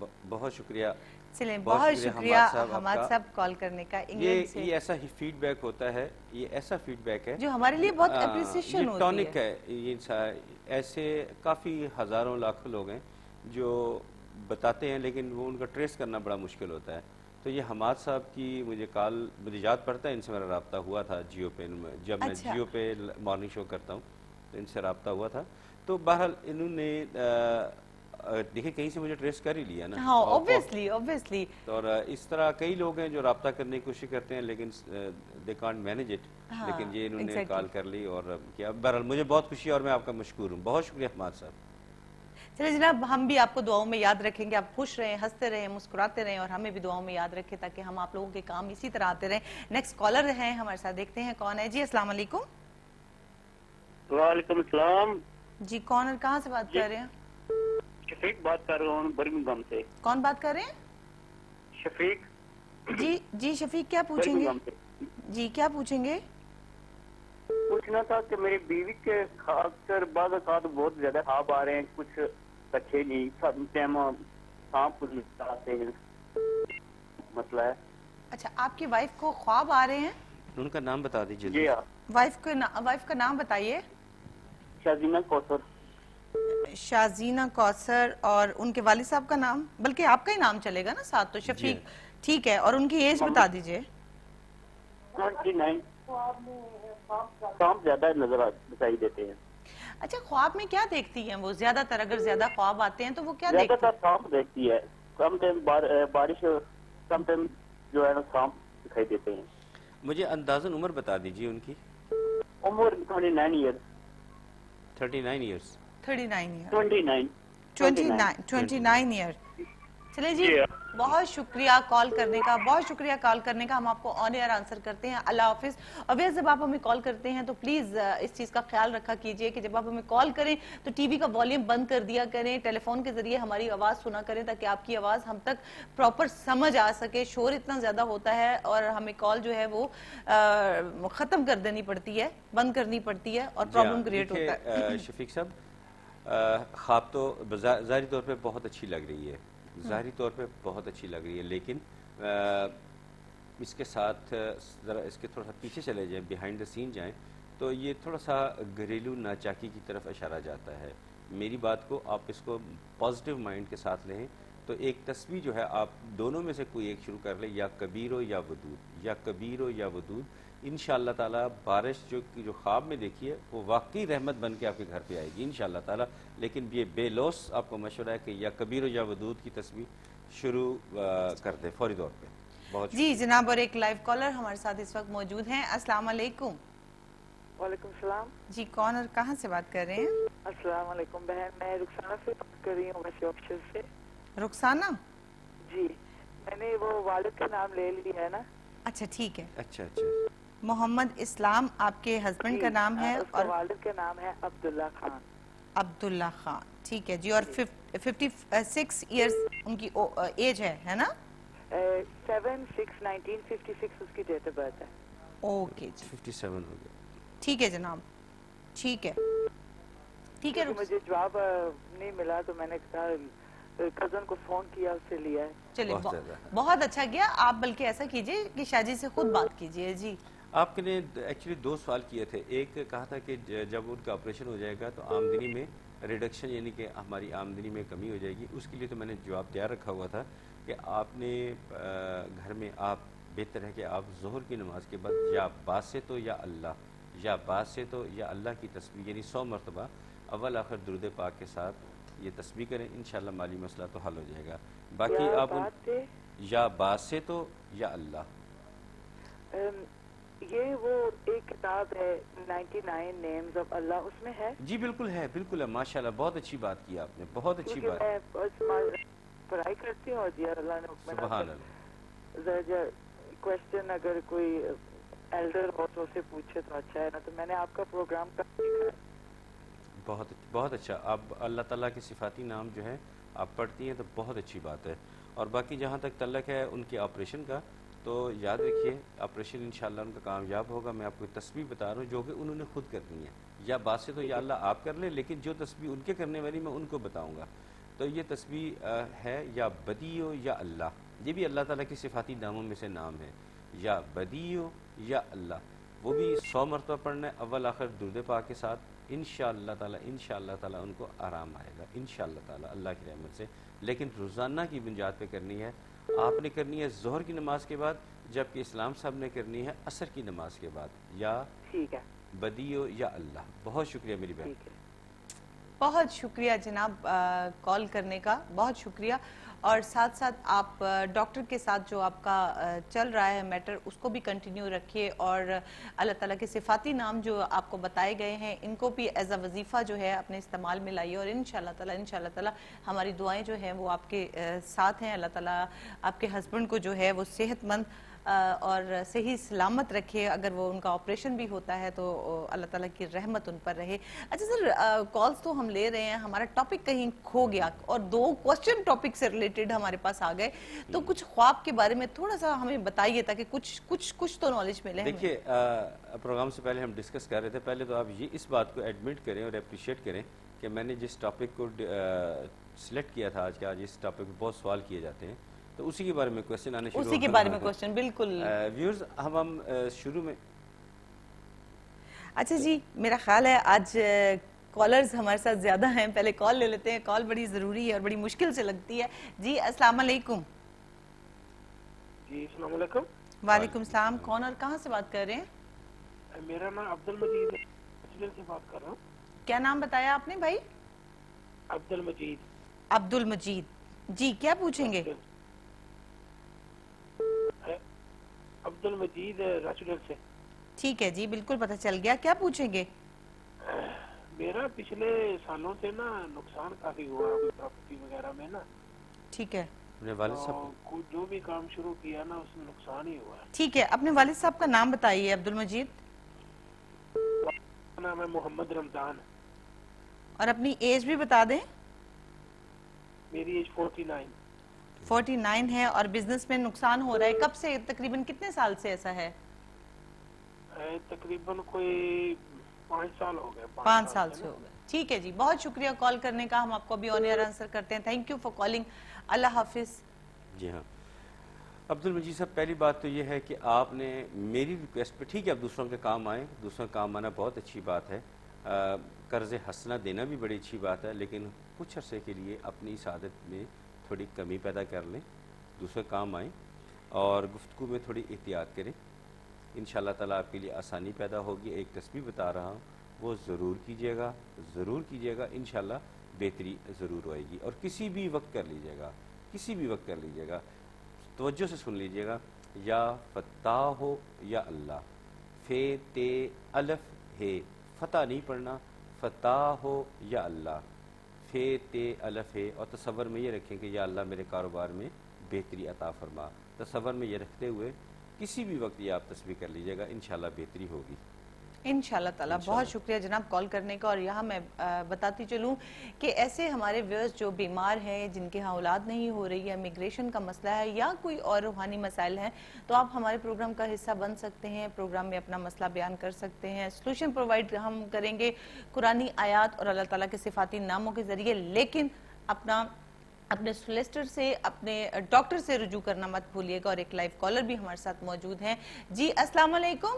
बहुत शुक्रिया। चलें, बहुत शुक्रिया हमाद साहब कॉल करने का। इंग्लैंड से ये ऐसा ही फीडबैक होता है, ये ऐसा फीडबैक है जो हमारे लिए बहुत एप्रिसिएशन होती है। टॉनिक है ये। ऐसे काफ़ी हज़ारों लाखों लोग हैं जो बताते हैं, लेकिन वो उनका ट्रेस करना बड़ा मुश्किल होता है। तो ये हमाद साहब की मुझे याद पड़ता है, इनसे मेरा रब्ता हुआ था जियो पे, जब मैं जियो पे मॉर्निंग शो करता हूँ तो इनसे रब्ता हुआ था। तो बहरहाल इन्होंने देखिए कहीं से मुझे ट्रेस कर ही लिया ना। हाँ, ऑब्वियसली। और इस तरह कई लोग हैं जो रब्ता करने की कोशिश करते हैं लेकिन दे कांट मैनेज इट। लेकिन ये इन्होंने कॉल कर ली और किया। बहरहाल मुझे बहुत खुशी है और मैं आपका मशकूर हूँ। बहुत शुक्रिया हमाद साहब। चलिए जनाब, हम भी आपको दुआओं में याद रखेंगे। आप खुश रहें, हंसते रहें, मुस्कुराते रहें और हमें भी दुआओं में याद रखें ताकि हम आप लोगों के काम इसी तरह आते रहें। नेक्स्ट कॉलर हैं हमारे साथ, देखते हैं कौन है। जी अस्सलाम वालेकुम। वालेकुम सलाम। जी कौन और कहाँ से बात कर रहे हैं? शफीक बात कर रहा हूँ बर्मिंघम से। कौन बात कर रहे हैं? शफीक। जी शफीक, क्या पूछेंगे? जी क्या पूछेंगे? पूछना था कि मेरी बीवी के खाकर बाद बहुत ज्यादा ख्वाब आ रहे हैं, कुछ अच्छे नहीं, सांप आते हैं, मसला है। अच्छा, आपकी वाइफ को ख्वाब आ रहे हैं? उनका नाम बता दीजिए। जी हाँ। वाइफ का नाम बताइए। शाजीना कौसर। शाजीना कौसर। और उनके वालिद साहब का नाम, बल्कि आपका ही नाम चलेगा ना साथ, तो शफीक ठीक है। और उनकी एज बता दीजिए। 29। सांप ज्यादा नजर दिखाई देते हैं। अच्छा, ख्वाब में क्या देखती हैं वो? ज्यादातर अगर ज्यादा ख्वाब आते हैं तो वो क्या देखती है? सांप देखती है, कम टाइम बारिश, कम टाइम जो है ना सांप दिखाई देते हैं। मुझे अंदाजन उम्र बता दीजिए उनकी। उम्र 29 ईयर। 39 ईयर्स। 29 ईयर। चलिए जी, बहुत शुक्रिया कॉल करने का, बहुत शुक्रिया कॉल करने का। हम आपको ऑन एयर आंसर करते हैं। अल्लाह हाफिज। और वैसे जब आप हमें कॉल करते हैं तो प्लीज़ इस चीज़ का ख्याल रखा कीजिए कि जब आप हमें कॉल करें तो टीवी का वॉल्यूम बंद कर दिया करें, टेलीफोन के जरिए हमारी आवाज़ सुना करें ताकि आपकी आवाज़ हम तक प्रॉपर समझ आ सके। शोर इतना ज़्यादा होता है और हमें कॉल जो है वो ख़त्म कर देनी पड़ती है, बंद करनी पड़ती है और प्रॉब्लम क्रिएट होता है। शफीक साहब, ख्वाब तो ज़ाहिरी तौर पर बहुत अच्छी लग रही है, ज़ाहिरी तौर पे बहुत अच्छी लग रही है, लेकिन इसके साथ ज़रा इसके थोड़ा सा पीछे चले जाएं, बिहाइंड द सीन जाएं, तो ये थोड़ा सा घरेलू नाचाकी की तरफ इशारा जाता है। मेरी बात को आप इसको पॉजिटिव माइंड के साथ लें। तो एक तस्वीर जो है आप दोनों में से कोई एक शुरू कर लें, या कबीर हो या वदूद, या कबीर हो या वदूद। इंशाअल्लाह ताला बारिश जो ख्वाब में देखी है वो वाकई रहमत बन के आपके घर पे आएगी इंशाअल्लाह ताला। लेकिन ये बेलौस आपको मशवरा है कि या कबीर या वदूद की तस्वीर शुरू कर दे फौरी तौर पे। بہت جی جناب، اور ایک لائیو کالر ہمارے ساتھ اس وقت موجود ہیں. السلام علیکم. وعلیکم السلام. جی کون اور کہاں سے بات کر رہے ہیں؟ السلام علیکم بہن، میں رخسانہ سے بات کر رہی ہوں ویسے آفیشل سے. رخسانہ؟ جی میں نے وہ والد کا نام لے لیا ہے نا. اچھا ٹھیک ہے. اچھا اچھا. محمد اسلام آپ کے ہسبینڈ کا نام ہے اس کا والد کا نام ہے عبداللہ خان. عبداللہ خان، ٹھیک ہے جی. اور 56 ایئرز ان کی ایج ہے نا؟ 7/6/1956 اس کی ڈیٹ آف برتھ ہے. اوکے جی 57 ہو گیا. ٹھیک ہے جناب، ٹھیک ہے ٹھیک ہے. مجھے جواب نہیں ملا تو میں نے کہا کزن کو فون کیا، اس سے لیا ہے. چلیے بہت اچھا کیا. آپ بلکہ ایسا کیجئے کہ شاہ جی سے خود بات کیجئے. جی آپ نے ایکچولی 2 سوال کیے تھے. ایک کہا تھا کہ جب ان کا آپریشن ہو جائے گا تو آمدنی میں ریڈکشن، یعنی کہ ہماری آمدنی میں کمی ہو جائے گی. اس کے لیے تو میں نے جواب تیار رکھا ہوا تھا کہ آپ نے گھر میں آپ بہتر ہے کہ آپ ظہر کی نماز کے بعد یا باسط یا اللہ، یا باسط یا اللہ کی تسبیح یعنی 100 مرتبہ اول آخر درود پاک کے ساتھ یہ تسبیح کریں. انشاءاللہ مالی مسئلہ تو حل ہو جائے گا. باقی آپ یا باسط یا اللہ، یہ وہ ایک کتاب ہے 99 نیمز آف اللہ، اس میں ہے. جی بالکل ہے، بالکل ہے. ماشاءاللہ بہت اچھی بات کی آپ نے، بہت اچھی بات. میں پڑھائی کرتی ہوں اور جی اللہ نے سبحان اللہ. ذرا کوشچن اگر کوئی ایلڈر ہو تو اسے پوچھے تو اچھا ہے نا. تو میں نے آپ کا پروگرام بہت اچھا. آپ اللہ تعالیٰ کے صفاتی نام جو ہے آپ پڑھتی ہیں تو بہت اچھی بات ہے. اور باقی جہاں تک تعلق ہے ان کے آپریشن کا، تو یاد رکھیے آپریشن انشاءاللہ ان کا کامیاب ہوگا. میں آپ کو تسبیح بتا رہا ہوں جو کہ انہوں نے خود کرنی ہے. یا باسط یا اللہ آپ کر لیں، لیکن جو تسبیح ان کے کرنے والی میں ان کو بتاؤں گا. تو یہ تسبیح ہے یا بدیو یا اللہ. یہ بھی اللہ تعالیٰ کی صفاتی ناموں میں سے نام ہے. یا بدیو یا اللہ، وہ بھی 100 مرتبہ پڑھنا ہے اول آخر درود پاک کے ساتھ. انشاءاللہ تعالیٰ ان کو آرام آئے گا انشاءاللہ تعالیٰ اللہ کی رحمت سے. لیکن روزانہ کی بنیاد پہ کرنی ہے. آپ نے کرنی ہے ظہر کی نماز کے بعد، جبکہ اسلام صاحب نے کرنی ہے عصر کی نماز کے بعد. یا بدیو یا اللہ. بہت شکریہ میری بہن. بہت شکریہ جناب کال کرنے کا، بہت شکریہ. اور ساتھ ساتھ آپ ڈاکٹر کے ساتھ جو آپ کا چل رہا ہے میٹر اس کو بھی کنٹینیو رکھیے، اور اللہ تعالیٰ کے صفاتی نام جو آپ کو بتائے گئے ہیں ان کو بھی ایز اے وظیفہ جو ہے اپنے استعمال میں لائیے. اور انشاءاللہ تعالیٰ ہماری دعائیں جو ہیں وہ آپ کے ساتھ ہیں. اللہ تعالیٰ آپ کے ہسبینڈ کو جو ہے وہ صحت مند اور صحیح سلامت رکھے. اگر وہ ان کا آپریشن بھی ہوتا ہے تو اللہ تعالیٰ کی رحمت ان پر رہے. اچھا سر، کالز تو ہم لے رہے ہیں، ہمارا ٹاپک کہیں کھو گیا اور 2 کوسچن ٹاپک سے ریلیٹڈ ہمارے پاس آ گئے. تو کچھ خواب کے بارے میں تھوڑا سا ہمیں بتائیے تاکہ کچھ تو نالج ملے. دیکھیے پروگرام سے پہلے ہم ڈسکس کر رہے تھے. پہلے تو آپ یہ اس بات کو ایڈمٹ کریں اور اپریشیٹ کریں کہ میں نے جس ٹاپک کو سلیکٹ کیا تھا آج اس ٹاپک پہ بہت سوال کیے جاتے ہیں، تو اسی کے بارے میں کوسچن آنے شروع اسی کے بارے میں کوسچن بالکل. ویورز ہم شروع میں اچھا جی، میرا خیال ہے آج کالرز ہمارے ساتھ زیادہ ہیں. پہلے کال لے لیتے ہیں. کال بڑی ضروری ہے اور بڑی مشکل سے لگتی ہے. جی السلام علیکم. جی السلام علیکم. وعلیکم السلام. کون اور کہاں سے بات کر رہے ہیں؟ میرا نام عبد المجید سے بات کر رہا ہوں. کیا نام بتایا آپ نے بھائی؟ عبد المجید. عبد المجید جی، کیا پوچھیں گے؟ عبد المجید ریسٹورنٹ سے. ٹھیک ہے جی، بالکل پتہ چل گیا. کیا پوچھیں گے؟ میرا پچھلے سالوں سے نا نقصان کافی ہوا پراپرٹی وغیرہ میں نا. ٹھیک ہے. اپنے والد صاحب جو بھی کام شروع کیا نا اس میں نقصان ہی ہوا. ٹھیک ہے، اپنے والد صاحب کا نام بتائیے. عبد المجید. نام ہے محمد رمضان. اور اپنی ایج بھی بتا دیں. میری ایج 49. 49 ہے. اور بزنس میں نقصان ہو رہا ہے کب سے؟ تقریباً کتنے سال سے ایسا ہے؟ تقریباً کوئی 5 سال ہو گئے. 5 سال سے ہو گئے. ٹھیک ہے جی، بہت شکریہ کال کرنے کا. ہم آپ کو بھی آن ایئر آنسر کرتے ہیں. Thank you for calling. Allah حافظ. جی ہاں عبد المجید صاحب، پہلی بات تو یہ ہے کہ آپ نے میری ریکویسٹ پہ، ٹھیک ہے آپ دوسروں کے کام آئیں، دوسروں کے کام آنا بہت اچھی بات ہے. قرض حسنہ دینا بھی بڑی اچھی بات ہے، لیکن کچھ عرصے کے لیے اپنی سعادت میں تھوڑی کمی پیدا کر لیں، دوسرے کام آئیں اور گفتگو میں تھوڑی احتیاط کریں. انشاءاللہ تعالیٰ آپ کے لیے آسانی پیدا ہوگی. ایک تسبیح بتا رہا ہوں، وہ ضرور کیجیے گا، ضرور کیجیے گا. انشاءاللہ بہتری ضرور ہوئے گی. اور کسی بھی وقت کر لیجیے گا، کسی بھی وقت کر لیجیے گا. توجہ سے سن لیجیے گا. یا فتاح یا اللہ، فے تے الف ہے، فتح نہیں پڑھنا، فتاح یا اللہ، فے تے الف ہے، اور تصور میں یہ رکھیں کہ یا اللہ میرے کاروبار میں بہتری عطا فرما۔ تصور میں یہ رکھتے ہوئے کسی بھی وقت یہ آپ تسبیح کر لیجئے گا، انشاءاللہ بہتری ہوگی انشاءاللہ تعالیٰ۔ بہت شکریہ جناب کال کرنے کا۔ اور یہاں میں بتاتی چلوں کہ ایسے ہمارے ویورز جو بیمار ہیں، جن کے ہاں اولاد نہیں ہو رہی ہے، امیگریشن کا مسئلہ ہے یا کوئی اور روحانی مسائل ہیں، تو آپ ہمارے پروگرام کا حصہ بن سکتے ہیں، پروگرام میں اپنا مسئلہ بیان کر سکتے ہیں۔ سلوشن پرووائڈ ہم کریں گے قرآنی آیات اور اللہ تعالیٰ کے صفاتی ناموں کے ذریعے، لیکن اپنے سولیسٹر سے، اپنے ڈاکٹر سے رجوع کرنا مت بھولیے گا۔ اور ایک لائیو کالر بھی ہمارے ساتھ موجود ہیں۔ جی السلام علیکم۔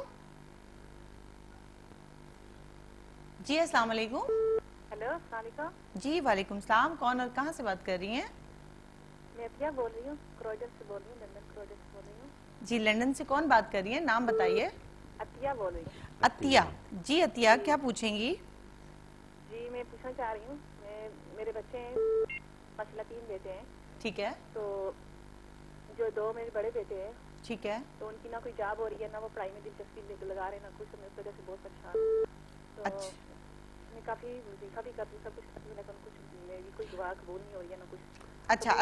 جی السلام علیکم۔ ہیلو السلام علیکم۔ جی وعلیکم السلام، کون اور کہاں سے بات کر رہی ہیں؟ میں عطیہ بول رہی ہوں، کروجن سے بول رہی ہوں، لندن کروجن سے بول رہی ہوں۔ جی لندن سے کون بات کر رہی ہیں؟ نام بتائیے۔ عطیہ بول رہی ہوں۔ عطیہ، جی عطیہ کیا پوچھیں گی؟ جی میں پوچھنا چاہ رہی ہوں، میرے بچے ہیں، ماشاء اللہ 3 بیٹے ہیں۔ ٹھیک ہے۔ تو جو 2 میرے بڑے بیٹے ہیں، ٹھیک ہے، تو ان کی نہ کوئی جاب ہو رہی ہے، نہ وہ پڑھائی میں دلچسپی لگا رہے ہیں، نہ کچھ، اس وجہ سے بہت پریشان۔ تو میں کافی وظیفہ بھی کرتی ہوں، سب کچھ کرتی ہوں، لیکن کچھ میری کوئی دعا قبول نہیں ہو رہی ہے، نہ کچھ۔ اچھا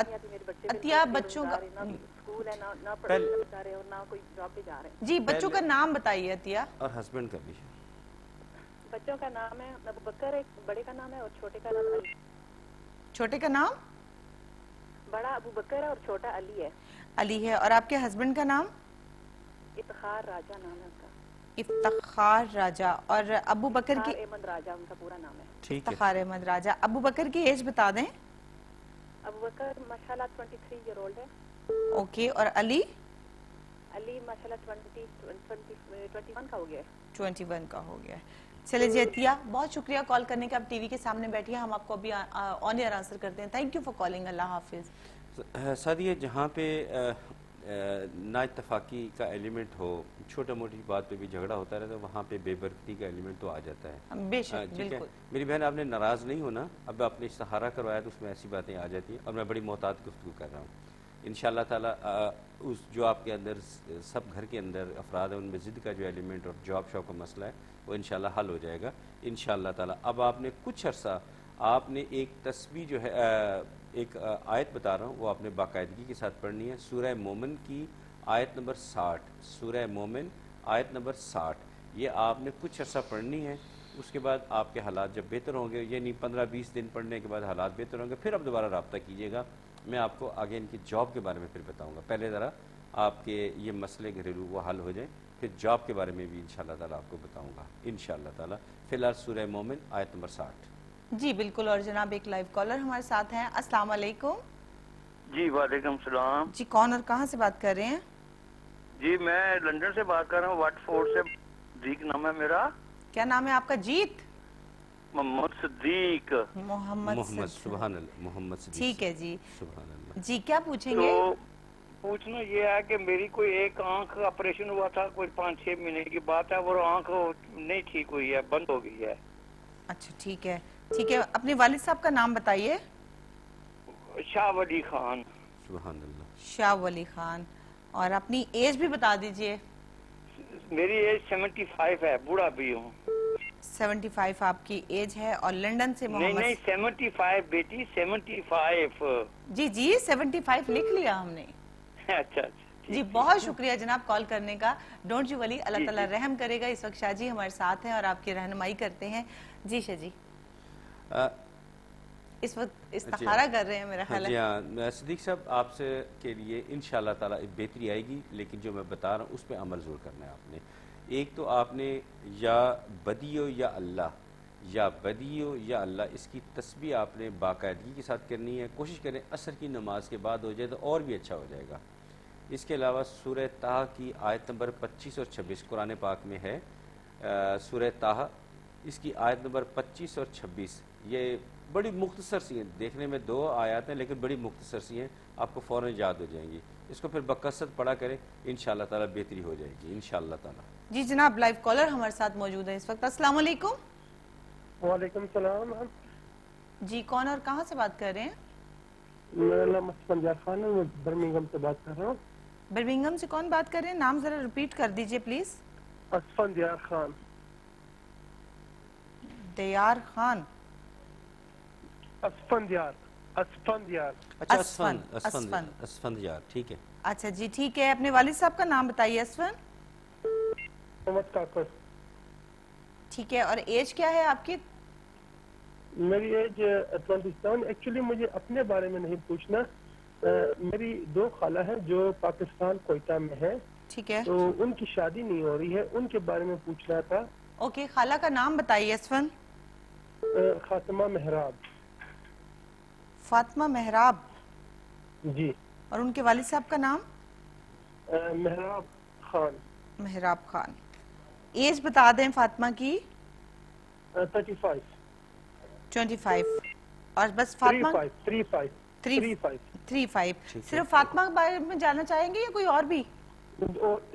عطیہ، بچوں کا نہ اسکول ہے، نہ پڑھائی جا رہے ہیں، اور نہ کوئی جاب پہ جا رہے ہیں۔ جی بچوں کا نام بتائیے عطیہ۔ اور ہسبینڈ کا بھی۔ بچوں کا نام ہے ابو بکر، ایک بڑے کا نام ہے، اور چھوٹے کا نام علی۔ چھوٹے کا نام؟ بڑا ابو بکر ہے اور چھوٹا علی ہے۔ علی ہے۔ اور آپ کے ہسبینڈ کا نام؟ افتخار راجہ نام ہے ان کا۔ افتخار راجہ۔ اور ابو بکر کی؟ افتخار احمد راجہ ان کا پورا نام ہے۔ افتخار احمد راجہ۔ ابو بکر کی ایج بتا دیں۔ ابو بکر ماشاءاللہ 23 ایئر اولڈ ہے۔ اوکے۔ اور علی؟ علی ماشاءاللہ 21 کا ہو گیا ہے۔ 21 کا ہو گیا ہے۔ چلے جی عطیہ، بہت شکریہ کال کرنے کا۔ آپ ٹی وی کے سامنے بیٹھیے، ہم آپ کو ابھی آن ایئر آنسر کرتے ہیں۔ Thank you for calling. Allah حافظ۔ سعدیہ، جہاں پہ نا اتفاقی کا ایلیمنٹ ہو، چھوٹا موٹی بات پہ بھی جھگڑا ہوتا رہتا ہے، وہاں پہ بے برکتی کا ایلیمنٹ تو آ جاتا ہے۔ بے شک، بالکل۔ میری بہن، آپ نے ناراض نہیں ہونا، اب آپ نے استخارہ کروایا تو اس میں ایسی باتیں آ جاتی ہیں، اور میں بڑی محتاط گفتگو کر رہا ہوں۔ انشاءاللہ تعالیٰ اس جو آپ کے اندر سب گھر کے اندر افراد ہیں، ان میں ضد کا جو ایلیمنٹ اور جاب شاپ کا مسئلہ ہے، وہ انشاءاللہ حل ہو جائے گا انشاءاللہ تعالیٰ۔ اب آپ نے کچھ عرصہ آپ نے ایک تسبیح جو ہے، ایک آیت بتا رہا ہوں، وہ آپ نے باقاعدگی کے ساتھ پڑھنی ہے۔ سورہ مومن کی آیت نمبر 60، سورہ مومن آیت نمبر 60، یہ آپ نے کچھ عرصہ پڑھنی ہے۔ اس کے بعد آپ کے حالات جب بہتر ہوں گے، یعنی 15-20 دن پڑھنے کے بعد حالات بہتر ہوں گے، پھر آپ دوبارہ رابطہ کیجیے گا۔ میں آپ کو آگے ان کی جاب کے بارے میں پھر بتاؤں گا۔ پہلے ذرا آپ کے یہ مسئلے گھریلو وہ حل ہو جائیں، پھر جاب کے بارے میں بھی انشاءاللہ تعالیٰ آپ کو بتاؤں گا انشاءاللہ تعالیٰ۔ فی الحال سورہ مومن آیت نمبر 60۔ جی بالکل۔ اور جناب ایک لائیو کالر ہمارے ساتھ ہیں۔ السلام علیکم۔ جی وعلیکم السلام۔ جی کون اور کہاں سے بات کر رہے ہیں؟ جی میں لندن سے بات کر رہا ہوں، واٹ فورڈ سے۔ صدیق نام ہے میرا۔ کیا نام ہے آپ کا؟ جیت؟ محمد صدیق۔ محمد سبحان اللہ، محمد صدیق۔ ٹھیک ہے جی۔ سبحان اللہ۔ جی کیا پوچھیں گے؟ تو پوچھنا یہ ہے کہ میری کوئی ایک آنکھ آپریشن ہوا تھا، کوئی 5-6 مہینے کی بات ہے، وہ آنکھ نہیں ٹھیک ہوئی ہے، بند ہو گئی ہے۔ اچھا ٹھیک ہے، ٹھیک ہے۔ اپنے والد صاحب کا نام بتائیے۔ شاہ ولی خان۔ سبحان اللہ۔ شاہ ولی خان۔ اور اپنی ایج بھی بتا دیجئے۔ میری ایج 75 ہے، بوڑھا بھی ہوں۔ 75 آپ کی ایج ہے۔ اور لنڈن سے محمد؟ نہیں 75 بیٹی، 75۔ جی جی 75 لکھ لیا ہم نے۔ اچھا جی بہت شکریہ جناب کال کرنے کا۔ ڈونٹ یو ولی، اللہ تعالیٰ رحم کرے گا۔ اس وقت شاہ جی ہمارے ساتھ ہیں اور آپ کی رہنمائی کرتے ہیں۔ جی شاہ جی اس وقت استخارہ کر رہے ہیں میرا خیال ہے۔ جی ہاں صدیق صاحب، آپ سے کے لیے انشاءاللہ تعالیٰ بہتری آئے گی، لیکن جو میں بتا رہا ہوں اس پہ عمل ضرور کرنا ہے آپ نے۔ ایک تو آپ نے یا بدیو یا اللہ، یا بدیو یا اللہ، اس کی تسبیح آپ نے باقاعدگی کے ساتھ کرنی ہے۔ کوشش کریں عصر کی نماز کے بعد ہو جائے تو اور بھی اچھا ہو جائے گا۔ اس کے علاوہ سورہ طٰہٰ کی آیت نمبر 25 اور 26 قرآن پاک میں ہے، سورہ طٰہٰ، اس کی آیت نمبر 25 اور 26، یہ بڑی مختصر سی ہیں، دیکھنے میں 2 آیات ہیں لیکن بڑی مختصر سی ہیں، آپ کو فوراً یاد ہو جائیں گی۔ اس کو پھر بکثرت پڑھا کریں، انشاءاللہ تعالیٰ بہتری ہو جائے گی انشاءاللہ تعالیٰ۔ جی جناب لائیو کالر ہمارے ساتھ موجود ہے اس وقت۔ السلام علیکم۔ وعلیکم السلام۔ جی کون اور کہاں سے بات کر رہے ہیں؟ میرا نام اسفندیار خان ہے، میں برمنگھم سے بات کر رہا ہوں۔ برمنگھم سے کون بات کر رہے ہیں؟ نام ذرا ریپیٹ کر دیجئے پلیز. اسفندیار خان. دیار خان. اسفندیار. اچھا اسفند. اسفندیار، ٹھیک ہے. اچھا جی ٹھیک ہے. اپنے والد صاحب کا نام بتائیے. اسفند. محمد کاکر. ٹھیک ہے. اور ایج کیا ہے آپ کی؟ میری ایج 27. ایکچولی مجھے اپنے بارے میں نہیں پوچھنا. میری 2 خالہ ہیں جو پاکستان کوئٹہ میں ہیں. ٹھیک ہے. تو ان کی شادی نہیں ہو رہی ہے، ان کے بارے میں پوچھنا تھا. اوکے. خالہ کا نام بتائیے. اسفند. فاطمہ محراب. فاطمہ محراب. جی. اور ان کے والد صاحب کا نام؟ محراب خان. محراب خان. ایج بتا دیں فاطمہ کی. 35. 25. اور بس فاطمہ 35. صرف فاطمہ کے بارے میں جاننا چاہیں گے یا کوئی اور بھی؟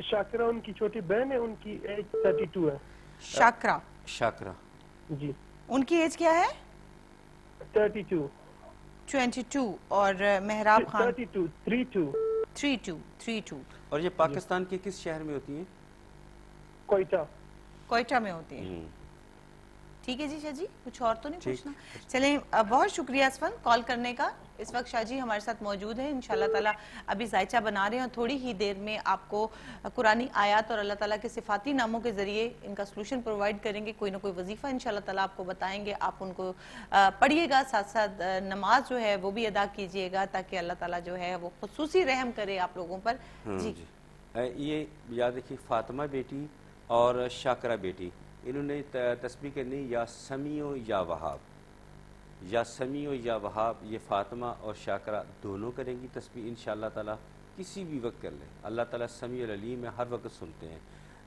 شاکرہ ان کی چھوٹی بہن ہے، ان کی ایج 32 ہے. شاکرہ. جی. ان کی ایج کیا ہے؟ 22. اور محراب خان 32. اور یہ پاکستان کے کس شہر میں ہوتی ہیں؟ کوئٹہ میں ہوتی ہیں. ٹھیک ہے جی. شاہ جی کچھ اور تو نہیں پوچھنا؟ چلیں بہت شکریہ اسفند کال کرنے کا. اس وقت شاہ جی ہمارے ساتھ موجود ہیں. انشاءاللہ تعالیٰ ابھی ذائچہ بنا رہے ہیں اور تھوڑی ہی دیر میں آپ کو قرآنی آیات اور اللہ تعالیٰ کے صفاتی ناموں کے ذریعے ان کا سلوشن پرووائڈ کریں گے. کوئی نہ کوئی وظیفہ انشاءاللہ تعالیٰ آپ کو بتائیں گے. آپ ان کو پڑھیے گا، ساتھ ساتھ نماز جو ہے وہ بھی ادا کیجیے گا تاکہ اللہ تعالیٰ جو ہے وہ خصوصی رحم کرے آپ لوگوں پر. جی یہ یاد رکھیے، فاطمہ بیٹی اور شاکرہ بیٹی انہوں نے تسبیح کرنی یا سمیع یا وہاب. یا سمیع یا وہاب یہ فاطمہ اور شاکرہ دونوں کریں گی تسبیح انشاءاللہ تعالیٰ. کسی بھی وقت کر لیں، اللہ تعالیٰ سمیع العلیم ہے، ہر وقت سنتے ہیں.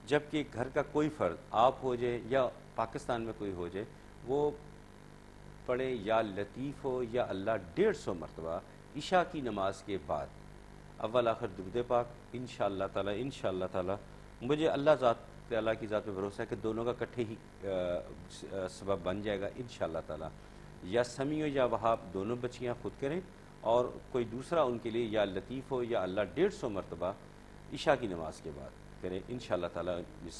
جبکہ گھر کا کوئی فرد آپ ہو جائے یا پاکستان میں کوئی ہو جائے وہ پڑھیں یا لطیف ہو یا اللہ 150 مرتبہ عشاء کی نماز کے بعد اول آخر درود پاک. انشاءاللہ تعالیٰ مجھے اللہ تعالیٰ کی ذات پہ بھروسہ ہے کہ دونوں کا اکٹھے ہی سبب بن جائے گا انشاءاللہ تعالیٰ. یا سمیع یا وہاب دونوں بچیاں خود کریں اور کوئی دوسرا ان کے لیے یا لطیف ہو یا اللہ 150 مرتبہ عشاء کی نماز کے بعد کریں. انشاءاللہ تعالیٰ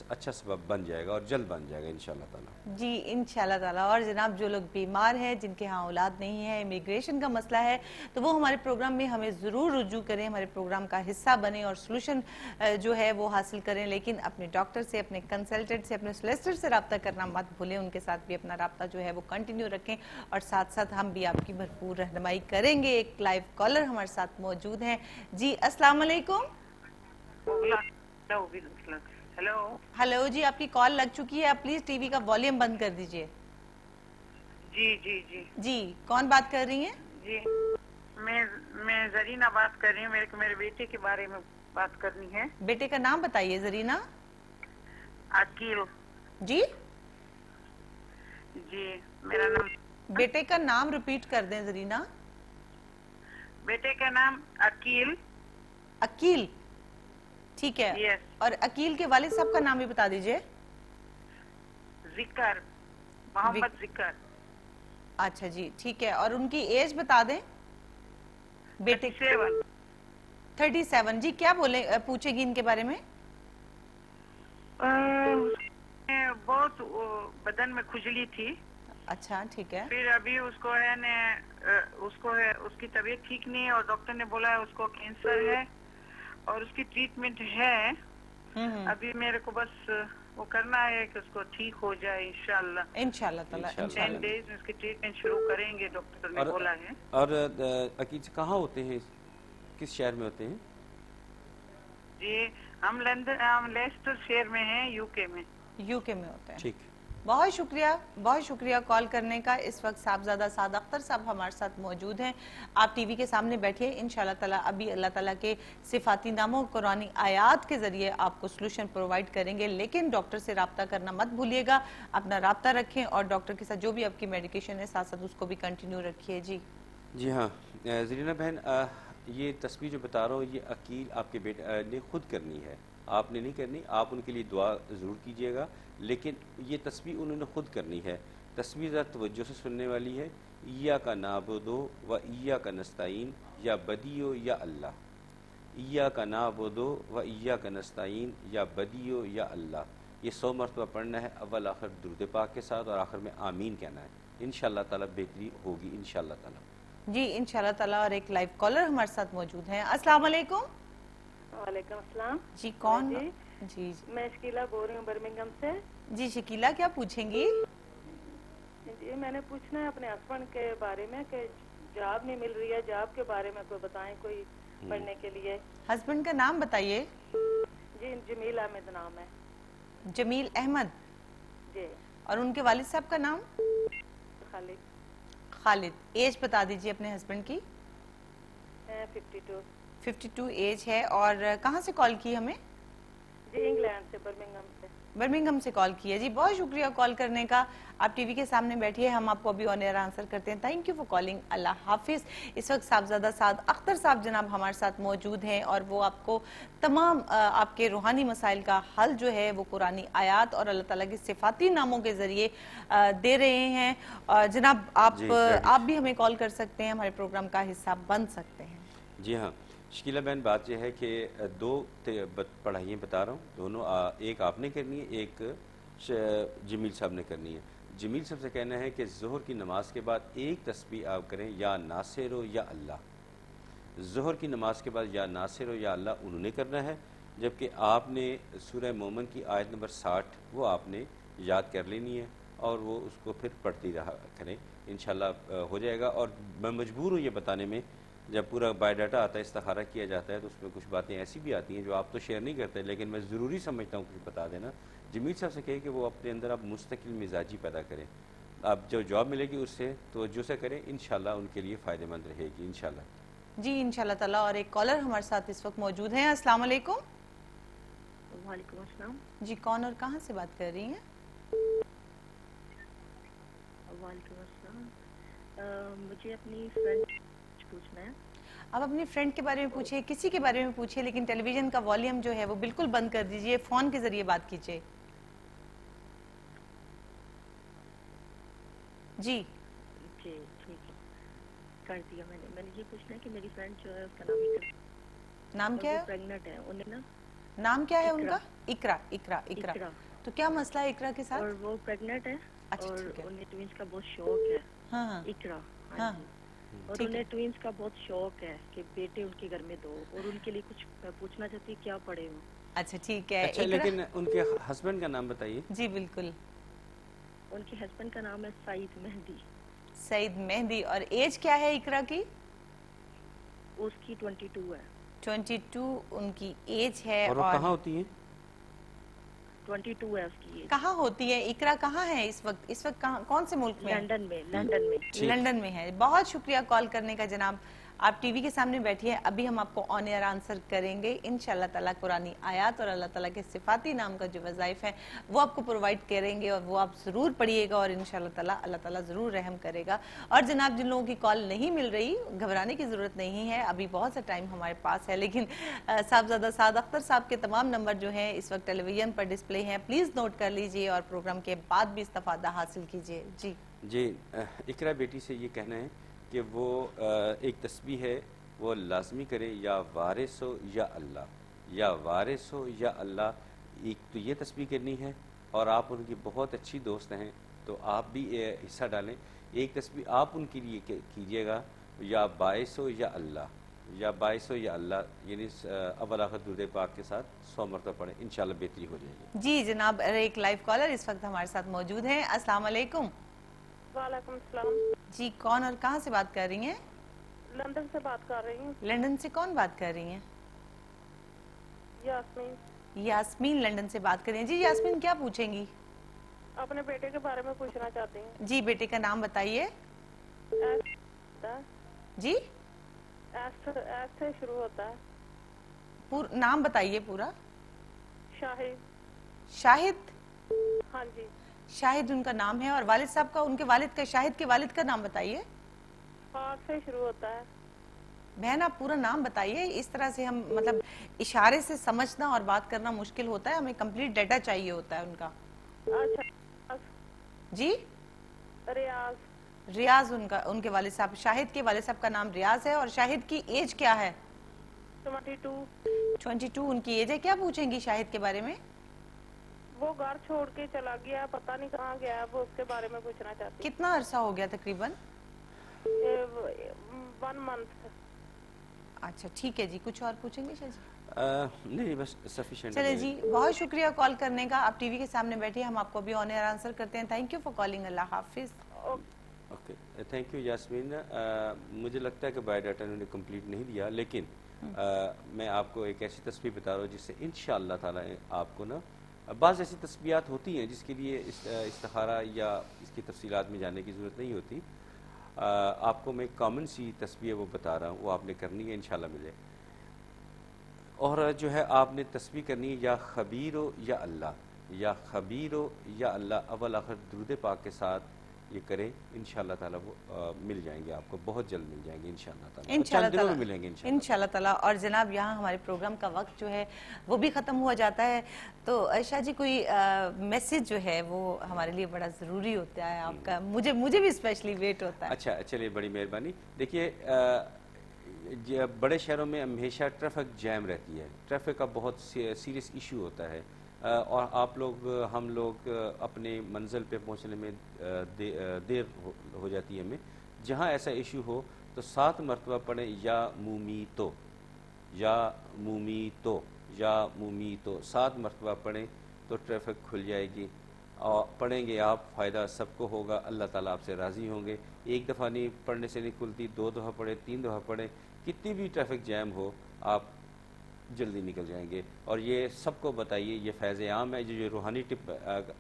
اچھا سبب بن جائے گا اور جلد بن جائے گا انشاءاللہ تعالیٰ. جی انشاءاللہ تعالیٰ. اور جناب جو لوگ بیمار ہیں، جن کے ہاں اولاد نہیں ہے، امیگریشن کا مسئلہ ہے، تو وہ ہمارے پروگرام میں ہمیں ضرور رجوع کریں، ہمارے پروگرام کا حصہ بنیں اور سلوشن جو ہے وہ حاصل کریں. لیکن اپنے ڈاکٹر سے، اپنے کنسلٹنٹ سے، اپنے سولیسٹر سے رابطہ کرنا مت بھولیں. ان کے ساتھ بھی اپنا رابطہ جو ہے وہ کنٹینیو رکھیں اور ساتھ ساتھ ہم بھی آپ کی بھرپور رہنمائی کریں گے. ایک لائیو کالر ہمارے ساتھ موجود ہیں. جی السلام علیکم. ہلو جی، آپ کی کال لگ چکی ہے. آپ پلیز ٹی وی کا والیوم بند کر دیجئے. جی کون بات کر رہی ہیں؟ جی میں زرینہ بات کر رہی ہوں. میرے بیٹے کے بارے میں بات کرنی ہے. بیٹے کا نام بتائیے. زرینہ. عقیل. جی میرا نام. بیٹے کا نام ریپیٹ کر دیں زرینہ. بیٹے کا نام عقیل. عقیل. ٹھیک ہے. اور عقیل کے والد صاحب کا نام بھی بتا دیجئے. ذکر. محمد ذکر. اچھا جی ٹھیک ہے. اور ان کی ایج بتا دیں بیٹے. 37. جی کیا پوچھے گی ان کے بارے میں؟ بہت بدن میں کھجلی تھی. اچھا ٹھیک ہے. پھر ابھی اس کو ہے اس کی طبیعت ٹھیک نہیں ہے اور ڈاکٹر نے بولا ہے اس کو کینسر ہے اور اس کی ٹریٹمنٹ ہے. ابھی میرے کو بس وہ کرنا ہے کہ اس کو ٹھیک ہو جائے انشاءاللہ. انشاءاللہ تعالیٰ 10 days میں اس کی ٹریٹمنٹ شروع کریں گے ڈاکٹر نے بولا ہے. اور عقیل کہاں ہوتے ہیں، کس شہر میں ہوتے ہیں؟ جی ہم لیسٹر شہر میں ہیں، یو کے میں ہوتے ہیں. ٹھیک. بہت شکریہ کال کرنے کا. اس وقت صاحبزادہ سعد اختر صاحب ہمارے ساتھ موجود ہیں. آپ ٹی وی کے سامنے بیٹھے. انشاءاللہ تعالیٰ ابھی اللہ تعالیٰ کے صفاتی ناموں قرآنی آیات کے ذریعے آپ کو سلوشن پرووائڈ کریں گے. لیکن ڈاکٹر سے رابطہ کرنا مت بھولیے گا. اپنا رابطہ رکھیں اور ڈاکٹر کے ساتھ جو بھی آپ کی میڈیکیشن ہے ساتھ ساتھ اس کو بھی کنٹینیو رکھیے. جی ہاں زرینہ بہن، یہ تسبیح جو بتا رہا ہوں یہ عقیل آپ کے بیٹے نے خود کرنی ہے، آپ نے نہیں کرنی. آپ ان کے لیے دعا ضرور کیجیے گا، لیکن یہ تسبیح انہوں نے خود کرنی ہے. تسبیح ذرا توجہ سے سننے والی ہے. ایاک نعبد و ایاک نستعین، یا بدیع یا اللہ. इय्याक नअबुदु व इय्याक नस्तईन, या बदियो या अल्लाह। ये 100 मरतबा पढ़ना है, अव्वल आखिर दुरूद पाक के साथ, और आखिर में आमीन कहना है। इंशाअल्लाह ताला बेहतरी होगी इंशाअल्लाह ताला। जी इंशाल्लाह ताला। और एक लाइव कॉलर हमारे साथ मौजूद हैं। अस्सलाम वालेकुम। वालेकुम अस्सलाम। जी कौन? जी मैं शकीला बोल रही हूँ बर्मिंघम से। जी शकीला, क्या पूछेंगी? जी मैंने पूछना है अपने हस्बैंड के बारे में कि जॉब नहीं मिल रही है, जॉब के बारे में कोई बताएं, कोई पढ़ने के लिए। हस्बैंड का नाम बताइए। जी जमील अहमद नाम है। जमील अहमद जी। और उनके वालिद साहब का नाम? खालिद। खालिद। एज बता दीजिए अपने हस्बैंड की। 52। 52 एज है। और कहाँ से कॉल की हमें? जी इंग्लैंड से, बर्मिंघम से। बर्मिंघम से कॉल की है। जी बहुत शुक्रिया कॉल करने का। आप टीवी के सामने बैठिए, हम आपको अभी ऑन एयर आंसर करते हैं। Thank you for calling. अल्लाह हाफिज। इस वक्त साहबजादा साद अख्तर साहब जनाब हमारे साथ मौजूद हैं और वो आपको तमाम आपके रूहानी मसाइल का हल जो है वो कुरानी आयात और अल्लाह ताला के सिफाती नामों के जरिए दे रहे हैं। जनाब आप भी हमें कॉल कर सकते हैं, हमारे प्रोग्राम का हिस्सा बन सकते हैं। जी हाँ शकीला बहन, बात यह है कि 2 पढ़ाइयाँ बता रहा हूँ, दोनों एक आपने करनी है, एक जमील साहब ने करनी है। जमील साहब से कहना है कि ज़ोहर की नमाज के बाद एक तस्बीह आप करें, या नासिरो या अल्लाह। ज़ोहर की नमाज के बाद या नासिरो या अल्लाह उन्होंने करना है, जबकि आपने सूरह मोमिन की आयत नंबर 60 वो आपने याद कर लेनी है और वो उसको फिर पढ़ती रहा करें, इंशाल्लाह हो जाएगा। और मैं मजबूर हूँ ये बताने में, जब पूरा बायोडाटा आता है, इस्तिखारा किया जाता है, तो उसमें कुछ बातें ऐसी भी आती हैं जो आप तो शेयर नहीं करते, लेकिन मैं ज़रूरी समझता हूँ कुछ बता देना। जमील साहब से कहें कि वो अपने अंदर आप मुस्तकिल मिजाजी पैदा करें, आप जो जॉब मिलेगी उससे तवज्जो से करें, इंशाल्लाह उनके लिए फ़ायदेमंद रहेगी इंशाल्लाह। जी इंशाल्लाह ताला। और एक कॉलर हमारे साथ इस वक्त मौजूद हैं। अस्सलाम वालेकुम। वालेकुम अस्सलाम। जी कौन और कहाँ से बात कर रही हैं? वालेकुम अस्सलाम। मुझे अपनी फ्रेंड पूछना है। आप अपनी फ्रेंड के बारे में पूछिए, किसी के बारे में पूछिए, लेकिन टेलीविजन का वॉल्यूम जो है वो बिल्कुल बंद कर दीजिए, फोन के जरिए बात कीजिए। जी जी ठीक है, कर दिया मैंने ये पूछना है कि मेरी फ्रेंड जो है उसका नाम क्या है? प्रेग्नेंट है, उन्हें ना नाम क्या है उनका? इकरा। इकरा। इकरा। तो क्या मसला है इकरा के साथ? और वो प्रेग्नेंट है। अच्छा, और उन्हें ट्विंस का बहुत शौक है। हाँ इकरा। हाँ। और उन्हें ट्विंस का बहुत शौक है कि बेटे उनके घर में दो, और उनके लिए कुछ पूछना चाहती है क्या पढ़े वो। अच्छा ठीक है। अच्छा लेकिन उनके हस्बैंड का नाम बताइए। जी बिल्कुल। उनके हस्बैंड का नाम है सईद मेहदी। सईद मेहदी। और एज क्या है इकरा की? उसकी 22 है। 22 उनकी एज है। और वो कहाँ होती है? 22 है उसकी एज। कहाँ होती है इकरा? कहाँ है इस वक्त? इस वक्त कहाँ, कौन से मुल्क में? लंदन में। लंदन में। लंदन में है। बहुत शुक्रिया कॉल करने का जनाब। आप टीवी के सामने बैठिए, अभी हम आपको ऑन एयर आंसर करेंगे इंशाल्लाह ताला। कुरानी आयात और अल्लाह ताला के सिफाती नाम का जो वज़ाइफ है वो आपको प्रोवाइड करेंगे और वो आप ज़रूर पढ़िएगा और इंशाल्लाह ताला अल्लाह ताला ज़रूर रहम करेगा। और जनाब जिन लोगों की कॉल नहीं मिल रही, घबराने की ज़रूरत नहीं है, अभी बहुत सा टाइम हमारे पास है। लेकिन साहबजादा साद अख्तर साहब के तमाम नंबर जो हैं इस वक्त टेलीविज़न पर डिस्प्ले हैं, प्लीज़ नोट कर लीजिए और प्रोग्राम के बाद भी इस्तिफादा हासिल कीजिए। जी जी इकरा बेटी से ये कहना है कि वो एक तस्बीह है वो लाजमी करे, या वारिस हो या अल्लाह, या वारिस हो या अल्लाह। एक तो ये तस्बीह करनी है, और आप उनकी बहुत अच्छी दोस्त हैं तो आप भी हिस्सा डालें। एक तस्बीह आप उनके लिए कीजिएगा, या बाइस हो या अल्लाह, या बाइस हो या अल्लाह, यानी अव्वल आखिर दुरूद पाक के साथ 100 मरतबा पढ़ें, इंशाल्लाह बेहतरी हो जाएगी। जी जनाब। एक लाइव कॉलर इस वक्त हमारे साथ मौजूद हैं। अस्सलाम वालेकुम। वालेकुम सलाम। जी कौन और कहाँ से बात कर रही हैं? लंदन से बात कर रही हूँ। लंदन से कौन बात कर रही हैं? यास्मीन। यास्मीन लंदन से बात कर रही हैं। जी यास्मीन क्या पूछेंगी? अपने बेटे के बारे में पूछना चाहती हूँ। जी बेटे का नाम बताइए। जी एस से शुरू होता है। नाम बताइए पूरा। शाहिद। शाहिद? हाँ जी। शाहिद उनका नाम है। और वालिद साहब का, उनके वालिद का, शाहिद के वालिद का नाम बताइए। फाग से शुरू होता है। बहन आप पूरा नाम बताइए, इस तरह से हम मतलब इशारे से समझना और बात करना मुश्किल होता है, हमें कंप्लीट डाटा चाहिए होता है उनका। अच्छा। जी रियाज। रियाज उनका, उनके वालिद साहब, शाहिद के वालिद साहब का नाम रियाज है। और शाहिद की एज क्या है? 22 उनकी एज है। क्या पूछेंगी शाहिद के बारे में? वो घर छोड़ के चला गया, पता नहीं कहाँ गया है, वो उसके बारे में पूछना चाहती हूँ। कितना अरसा हो गया तकरीबन? 1 month। अच्छा ठीक है जी, कुछ और पूछेंगे शायद? नहीं बस सफिशिएंट। चले जी, बहुत शुक्रिया कॉल करने का। आप टीवी के सामने बैठे, हम आपको भी ऑन एयर आंसर करते हैं। Thank you for calling. अल्लाह हाफिज। Okay, thank you Yasmeen. मुझे लगता है कि बायोडाटा उन्होंने कंप्लीट नहीं दिया, लेकिन मैं आपको एक ऐसी तस्वीर बता रहा हूँ जिससे इंशाअल्लाह ताला आपको ना बाज़ ऐसी तस्बीहात होती हैं जिसके लिए इस्तिखारा या इसकी तफसीलात में जाने की ज़रूरत नहीं होती। आपको मैं कॉमन सी तस्बीह वो बता रहा हूँ, वो आपने करनी है, इंशाल्लाह मिले। और जो है आपने तस्बीह करनी है या खबीरो या अल्लाह, या खबीरो या अल्लाह, अव्वल आखिर दुरूद पाक के साथ ये करें, इंशाअल्लाह ताला वो मिल जाएंगे आपको, बहुत जल्द मिल जाएंगे इंशाअल्लाह ताला, इंशाअल्लाह दिनों में ताला मिलेंगे इंशाअल्लाह ताला। और जनाब यहाँ हमारे प्रोग्राम का वक्त जो है वो भी ख़त्म हुआ जाता है, तो शाह जी कोई मैसेज जो है वो हमारे लिए बड़ा ज़रूरी होता है आपका, मुझे भी स्पेशली वेट होता है। अच्छा चलिए, बड़ी मेहरबानी। देखिए बड़े शहरों में हमेशा ट्रैफिक जैम रहती है, ट्रैफिक का बहुत सीरियस इशू होता है, और आप लोग हम लोग अपने मंजिल पे पहुंचने में देर हो जाती है हमें। जहां ऐसा इशू हो तो 7 मरतबा पढ़ें या मुमीतो, या मुमीतो, या मुमीतो, 7 मरतबा पढ़ें तो ट्रैफिक खुल जाएगी। और पढ़ेंगे आप, फ़ायदा सबको होगा, अल्लाह ताला आपसे राज़ी होंगे। एक दफ़ा नहीं पढ़ने से नहीं खुलती, 2 दफ़ा पढ़ें, 3 दफ़ा पढ़ें, कितनी भी ट्रैफिक जैम हो आप जल्दी निकल जाएंगे। और ये सबको बताइए, ये फैज़ आम है, जो रूहानी टिप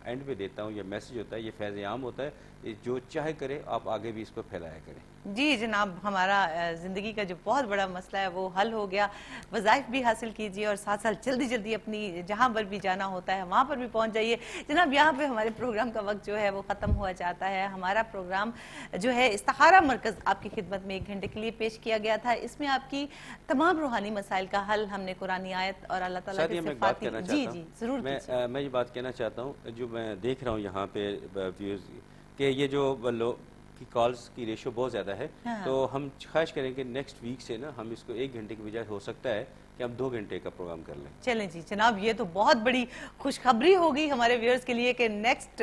एंड पे देता हूँ, ये मैसेज होता है, ये फैज़ आम होता है, ये जो चाहे करे आप आगे भी इसको फैलाया करें। जी जनाब, हमारा ज़िंदगी का जो बहुत बड़ा मसला है वो हल हो गया। वज़ाइफ भी हासिल कीजिए और साथ साथ जल्दी जल्दी अपनी जहाँ पर भी जाना होता है वहाँ पर भी पहुँच जाइए। जनाब यहाँ पे हमारे प्रोग्राम का वक्त जो है वो ख़त्म हुआ जाता है। हमारा प्रोग्राम जो है इस्तिखारा मरकज़ आपकी खिदमत में 1 घंटे के लिए पेश किया गया था। इसमें आपकी तमाम रूहानी मसाइल का हल हमने कुरानी आयत और अल्लाह ताला के सिफ़ात की। जी जी ज़रूर, मैं ये बात कहना चाहता हूँ, जो मैं देख रहा हूँ यहाँ पे व्यूअर्स कि ये जो की कॉल्स की रेशो बहुत ज़्यादा है, तो हम ख्वाहिश करें कि नेक्स्ट वीक से ना हम इसको 1 घंटे की बजाय हो सकता है कि हम 2 घंटे का प्रोग्राम कर लें। चलें जी जनाब, ये तो बहुत बड़ी खुशखबरी होगी हमारे व्यूअर्स के लिए कि नेक्स्ट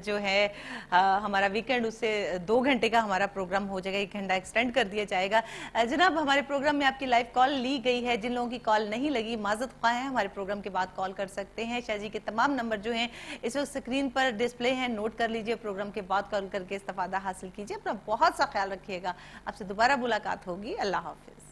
जो है हमारा वीकेंड उससे 2 घंटे का हमारा प्रोग्राम हो जाएगा, 1 घंटा एक्सटेंड कर दिया जाएगा। जनाब हमारे प्रोग्राम में आपकी लाइव कॉल ली गई है, जिन लोगों की कॉल नहीं लगी माजरत ख्वाह हैं, हमारे प्रोग्राम के बाद कॉल कर सकते हैं। शाह जी के तमाम नंबर जो हैं इस वक्त स्क्रीन पर डिस्प्ले हैं, नोट कर लीजिए, प्रोग्राम के बाद कॉल करके इस्तिफादा हासिल कीजिए। अपना बहुत सा ख्याल रखिएगा, आपसे दोबारा मुलाकात होगी। अल्लाह हाफिज।